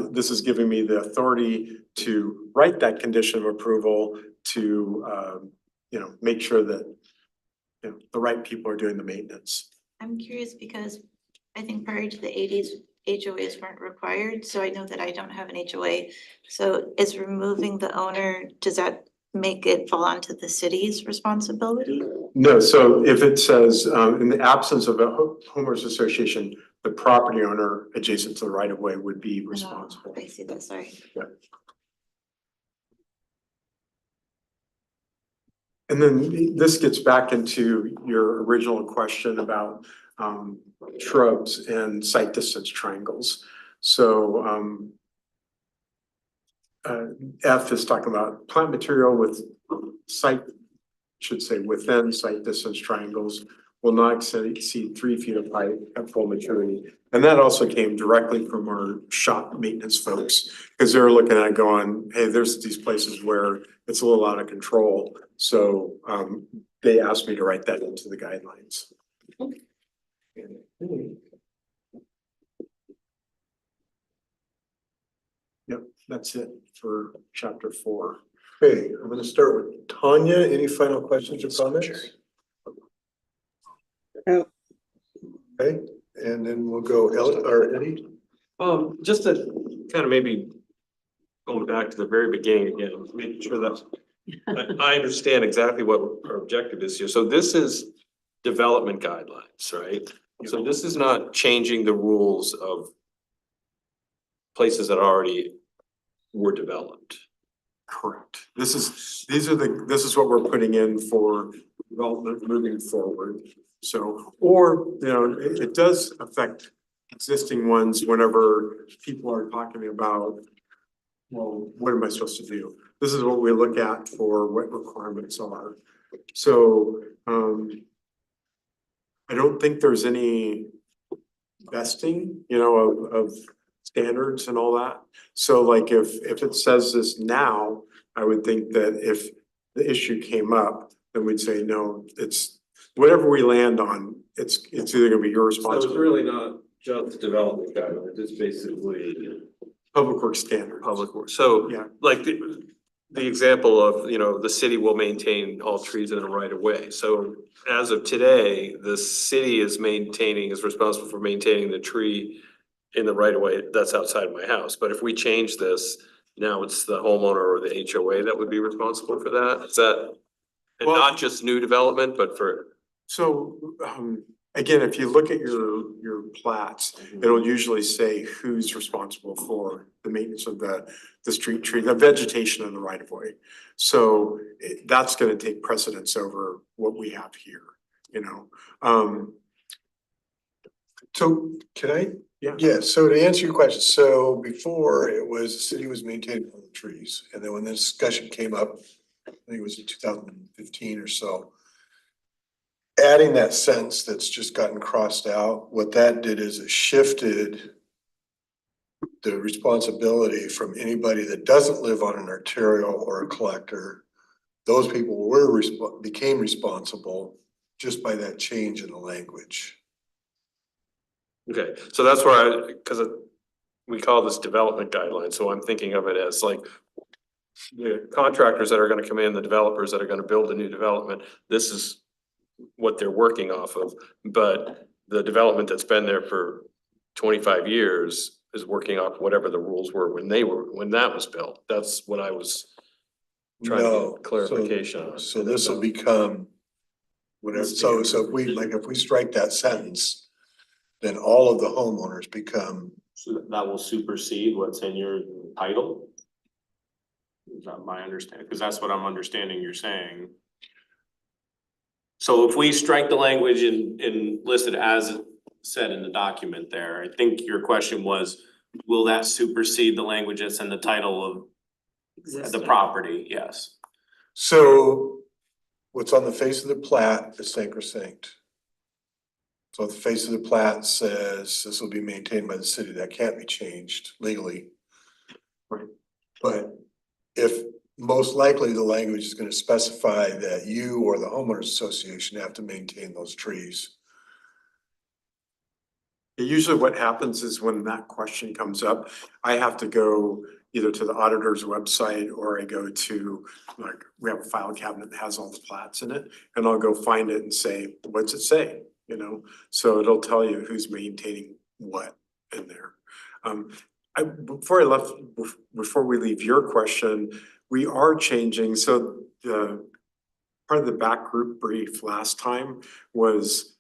This is giving me the authority to write that condition of approval to you know, make sure that you know, the right people are doing the maintenance. I'm curious because I think prior to the 80s, HOAs weren't required, so I know that I don't have an HOA. So is removing the owner, does that make it fall onto the city's responsibility? No, so if it says, in the absence of a homeowners association, the property owner adjacent to the right of way would be responsible. Oh, I see that, sorry. And then this gets back into your original question about shrubs and site distance triangles. So F is talking about plant material with site, should say within site distance triangles will not exceed 3 feet of height at full maturity. And that also came directly from our shop maintenance folks, because they're looking at it going, hey, there's these places where it's a little out of control. So they asked me to write that into the guidelines. Yep, that's it for chapter 4. Okay, I'm gonna start with Tanya. Any final questions or comments? Oh. Okay, and then we'll go Eddie. Just to kind of maybe going back to the very beginning again, making sure that I understand exactly what our objective is here. So this is development guidelines, right? So this is not changing the rules of places that already were developed. Correct. This is what we're putting in for development moving forward. So, or, you know, it does affect existing ones whenever people are talking about, well, what am I supposed to do? This is what we look at for what requirements are. So, I don't think there's any vesting, you know, of standards and all that. So like if it says this now, I would think that if the issue came up, then we'd say, no, it's whatever we land on, it's either gonna be your So it's responsibility. really not just development guidelines, it's basically Public works standard. public works. So Yeah. like the example of, you know, the city will maintain all trees in the right of way. So as of today, the city is responsible for maintaining the tree in the right of way that's outside of my house. But if we change this, now it's the homeowner or the HOA that would be responsible for that? Is that, and Well- not just new development, but for? So, again, if you look at your plats, it'll usually say who's responsible for the maintenance of the street tree, the vegetation in the right of way. So that's gonna take precedence over what we have here, you know? So can I? Yeah, so to answer your question, so before it was the city was maintaining all the trees, and then when the discussion came up, I think it was in 2015 or so. Adding that sentence that's just gotten crossed out, what that did is it shifted the responsibility from anybody that doesn't live on an arterial or a collector. Those people became responsible just by that change in the language. Okay, so that's where we call this development guidelines, so I'm thinking of it as like the contractors that are gonna come in, the developers that are gonna build a new development, this is what they're working off of. But the development that's been there for 25 years is working off whatever the rules were when that was built. That's what I was trying to No, get clarification on. So this will become whatever, so if we strike that sentence, then all of the homeowners become, So that will supersede what's in your title? Is that my understanding? Because that's what I'm understanding you're saying. So if we strike the language in listed as said in the document there, I think your question was, will that supersede the language that's in the title of the property? Yes. so what's on the face of the plat is sacrosanct. So if the face of the plat says this will be maintained by the city, that can't be changed legally. Right. But if most likely the language is gonna specify that you or the homeowners association have to maintain those trees. Usually what happens is when that question comes up, I have to go either to the auditor's website or I go to, like, we have a file cabinet that has all the plats in it. And I'll go find it and say, what's it say? You know, so it'll tell you who's maintaining what in there. Before we leave your question, we are changing, so the part of the back group brief last time was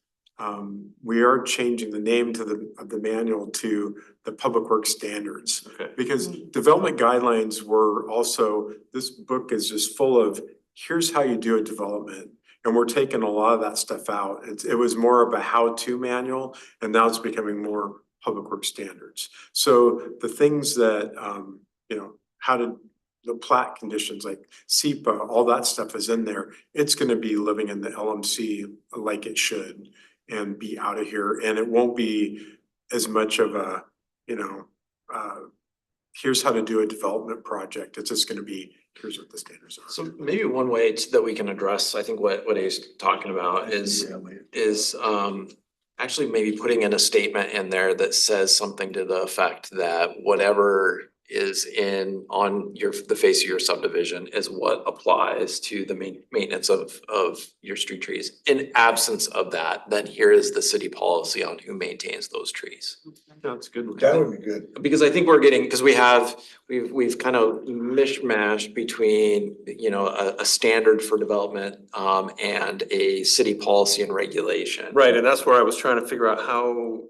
we are changing the name to of the manual to the Public Works Standards. Okay. Because development guidelines were also, this book is just full of, here's how you do a development. And we're taking a lot of that stuff out. It was more of a how-to manual, and now it's becoming more Public Works Standards. So the things that, how to, the plat conditions like SEPA, all that stuff is in there. It's gonna be living in the LMC like it should and be out of here. And it won't be as much of a, here's how to do a development project. It's just gonna be, here's what the standards are. So maybe one way that we can address, I think what he's talking about is actually maybe putting in a statement in there that says something to the effect that whatever is on the face of your subdivision is what applies to the maintenance of your street trees. In absence of that, then here is the city policy on who maintains those trees. That's good. That would be good. Because I think we're getting, because we've kind of mishmashed between, a standard for development and a city policy and regulation. Right, and that's where I was trying to figure out how,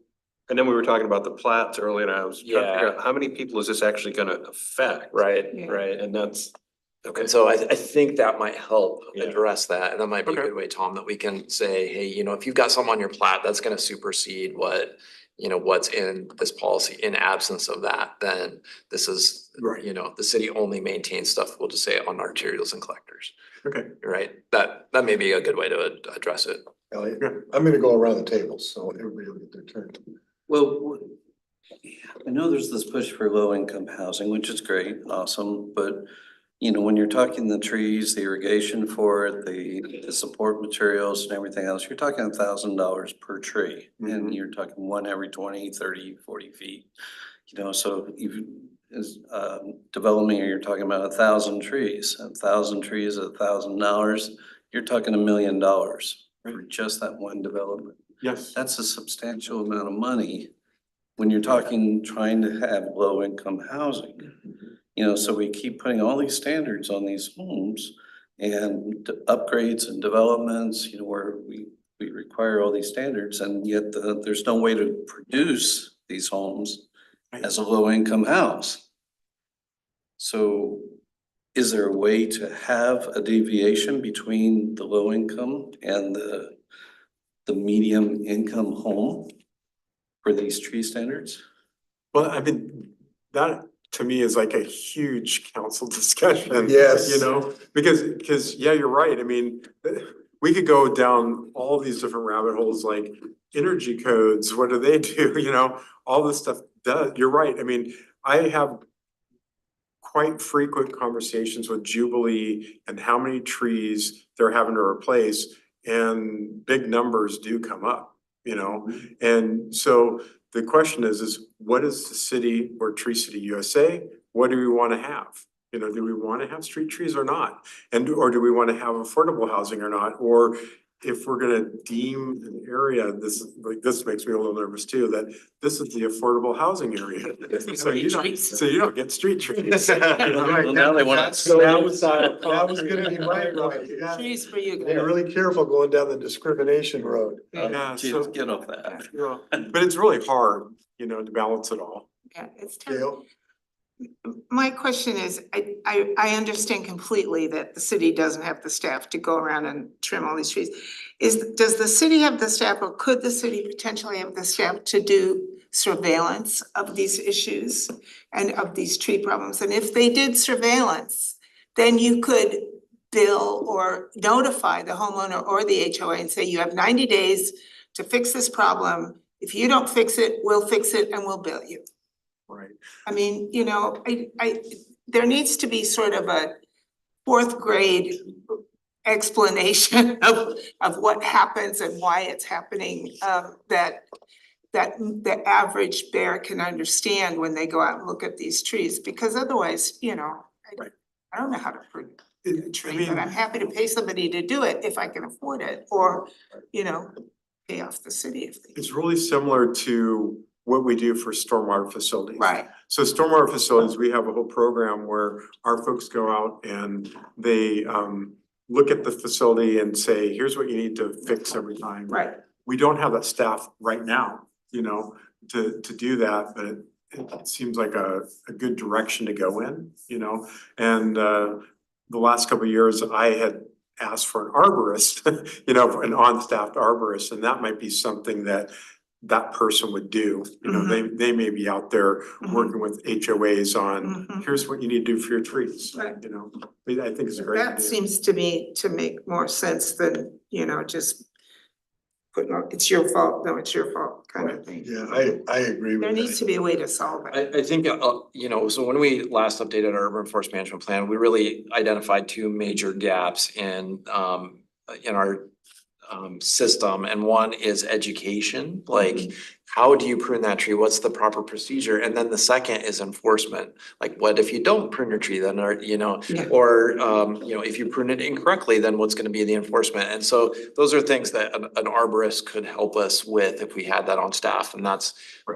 and then we were talking about the plats earlier, and I was trying to figure out how many people is this actually gonna affect? Right. Right, and that's, okay. And so I think that might help Yeah. address that, and that might be a Okay. good way, Tom, that we can say, hey, if you've got something on your plat, that's gonna supersede what's in this policy. In absence of that, then this is, Right. the city only maintains stuff, we'll just say on arterials and collectors, Okay. right? That may be a good way to address it. Elliot, I'm gonna go around the table, so everybody will get their turn. Well, I know there's this push for low income housing, which is great, awesome, but when you're talking the trees, the irrigation for it, the support materials and everything else, you're talking $1,000 per tree. And you're talking one every 20, 30, 40 feet. So as development, you're talking about 1,000 trees, 1,000 trees, $1,000, you're talking $1 million for just that one development. Yes. That's a substantial amount of money when you're talking, trying to have low income housing. So we keep putting all these standards on these homes and upgrades and developments, where we require all these standards, and yet there's no way to produce these homes as a low income house. So is there a way to have a deviation between the low income and the medium income home for these tree standards? Well, I mean, that to me is like a huge council discussion. Yes. Because yeah, you're right. I mean, we could go down all these different rabbit holes, like energy codes, what do they do? All this stuff does, you're right. I mean, I have quite frequent conversations with Jubilee and how many trees they're having to replace, and big numbers do come up, And so the question is what is the city or Tree City USA? What do we want to have? Do we want to have street trees or not? Or do we want to have affordable housing or not? Or if we're gonna deem an area, this makes me a little nervous too, that this is the affordable housing area. So you don't get street trees. Well, now they want So that was gonna be my point. You gotta Trees for you be guys. really careful going down the discrimination road. Yeah, Geez, so, get off that. but it's really hard, to balance it all. Yeah, it's tough. Gail? My question is, I understand completely that the city doesn't have the staff to go around and trim all these trees. Does the city have the staff, or could the city potentially have the staff to do surveillance of these issues and of these tree problems? And if they did surveillance, then you could bill or notify the homeowner or the HOA and say, you have 90 days to fix this problem. If you don't fix it, we'll fix it and we'll bill you. Right. I mean, there needs to be sort of a fourth grade explanation of what happens and why it's happening, that the average bear can understand when they go out and look at these trees, because otherwise, Right. I don't know how to prune a I tree, mean- but I'm happy to pay somebody to do it if I can afford it, or, pay off the city if they. It's really similar to what we do for stormwater facilities. Right. So stormwater facilities, we have a whole program where our folks go out and they look at the facility and say, here's what you need to fix every time. Right. We don't have that staff right now, you know, to do that, but it seems like a good direction to go in, you know? And the last couple of years, I had asked for an arborist, you know, an on-staff arborist, and that might be something that that person would do. You know, they may be out there working with HOAs on, here's what you need to do for your trees, Right. you know? I think it's a great That idea. seems to me to make more sense than, you know, just putting, it's your fault, no, it's your fault kind of thing. Yeah, I agree with There that. needs to be a way to solve it. I think, you know, so when we last updated our urban forest management plan, we really identified two major gaps in our system, and one is education, like how do you prune that tree? What's the proper procedure? And then the second is enforcement. Like what if you don't prune your tree, then you know, Yeah. or you know, if you prune it incorrectly, then what's gonna be the enforcement? And so those are things that an arborist could help us with if we had that on staff, and that's,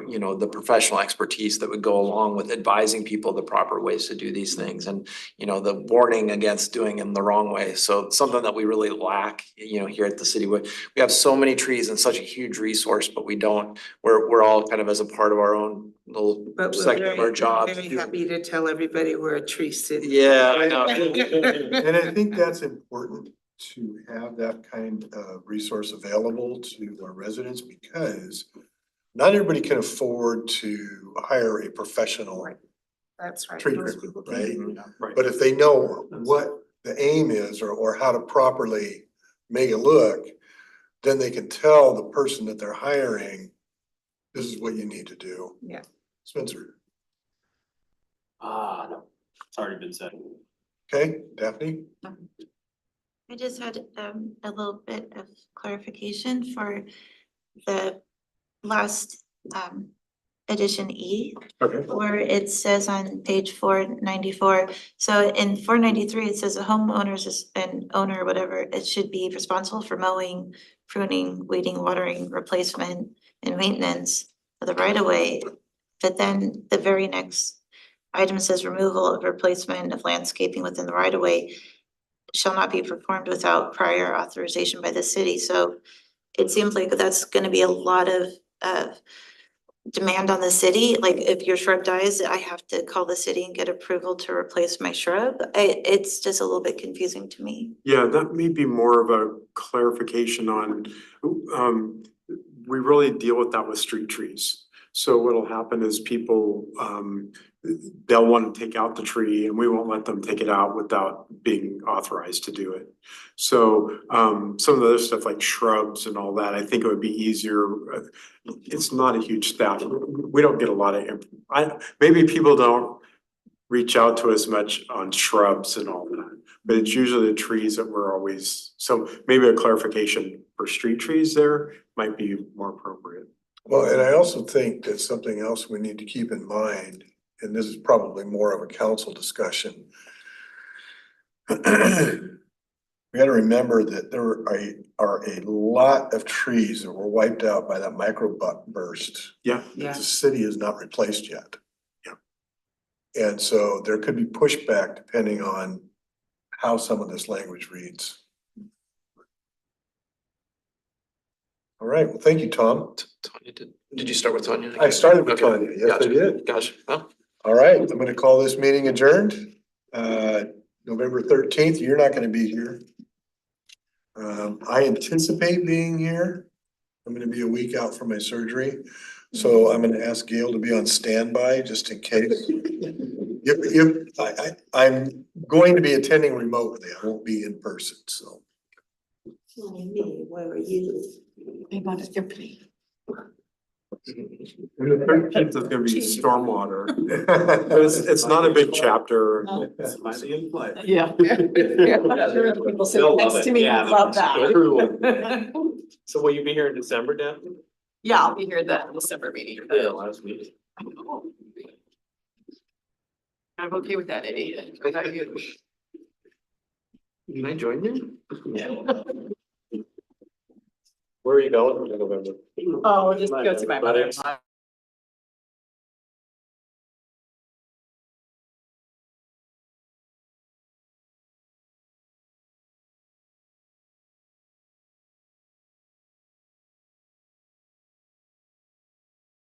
you know, the professional expertise that would go along with advising people the proper ways to do these things, and you know, the warning against doing them the wrong way. So something that we really lack, you know, here at the city. We have so many trees and such a huge resource, but we don't, we're all kind of as a part of our own little But we're segment of our very, jobs. very happy to tell everybody we're a tree city. Yeah, I know. And I think that's important to have that kind of resource available to our residents, because not everybody can afford to hire a professional That's right. tree Most trimmer, people right? can't. Right. But if they know what the aim is or how to properly make it look, then they can tell the person that they're hiring, this is what you need to do. Yeah. Spencer, No, it's already been said. okay, Daphne? I just had a little bit of clarification for the last edition E, Okay. where it says on page 494. So in 493, it says a homeowner's an owner, whatever, it should be responsible for mowing, pruning, weeding, watering, replacement, and maintenance of the right of way. But then the very next item says removal of replacement of landscaping within the right of way shall not be performed without prior authorization by the city. So it seems like that's gonna be a lot of demand on the city. Like if your shrub dies, I have to call the city and get approval to replace my shrub. It's just a little bit confusing to me. Yeah, that may be more of a clarification on, we really deal with that with street trees. So what'll happen is people, they'll want to take out the tree and we won't let them take it out without being authorized to do it. So, some of the other stuff like shrubs and all that, I think it would be easier. It's not a huge staff. We don't get a lot of, maybe people don't reach out to us much on shrubs and all that, but it's usually the trees that we're always, so maybe a clarification for street trees there might be more appropriate. Well, and I also think that something else we need to keep in mind, and this is probably more of a council discussion. We gotta remember that there are a lot of trees that were wiped out by that burst. Yeah. That the city has not replaced yet. Yeah. And so there could be pushback depending on how some of this language reads. All right, well, thank you, Tom. Tanya, did you start with Tanya? I started with Okay, Tanya, yes, I gotcha, did. Gotcha. Well, All right, I'm gonna call this meeting adjourned. November 13th, you're not gonna be here. I anticipate being here. I'm gonna be a week out from my surgery, so I'm gonna ask Gail to be on standby just in case. I'm going to be attending remotely. I won't be in person, so. Where are you? And the 13th is gonna be stormwater. But it's not a big chapter. Yeah. People sitting next to me would love that. So will you be here in December, Daphne? Yeah, I'll be here at the December meeting. Last meeting. I'm okay with that, Eddie. What about you? Can I join you? Yeah. Where are you going in November? Oh, we'll just go to my mother-in-law.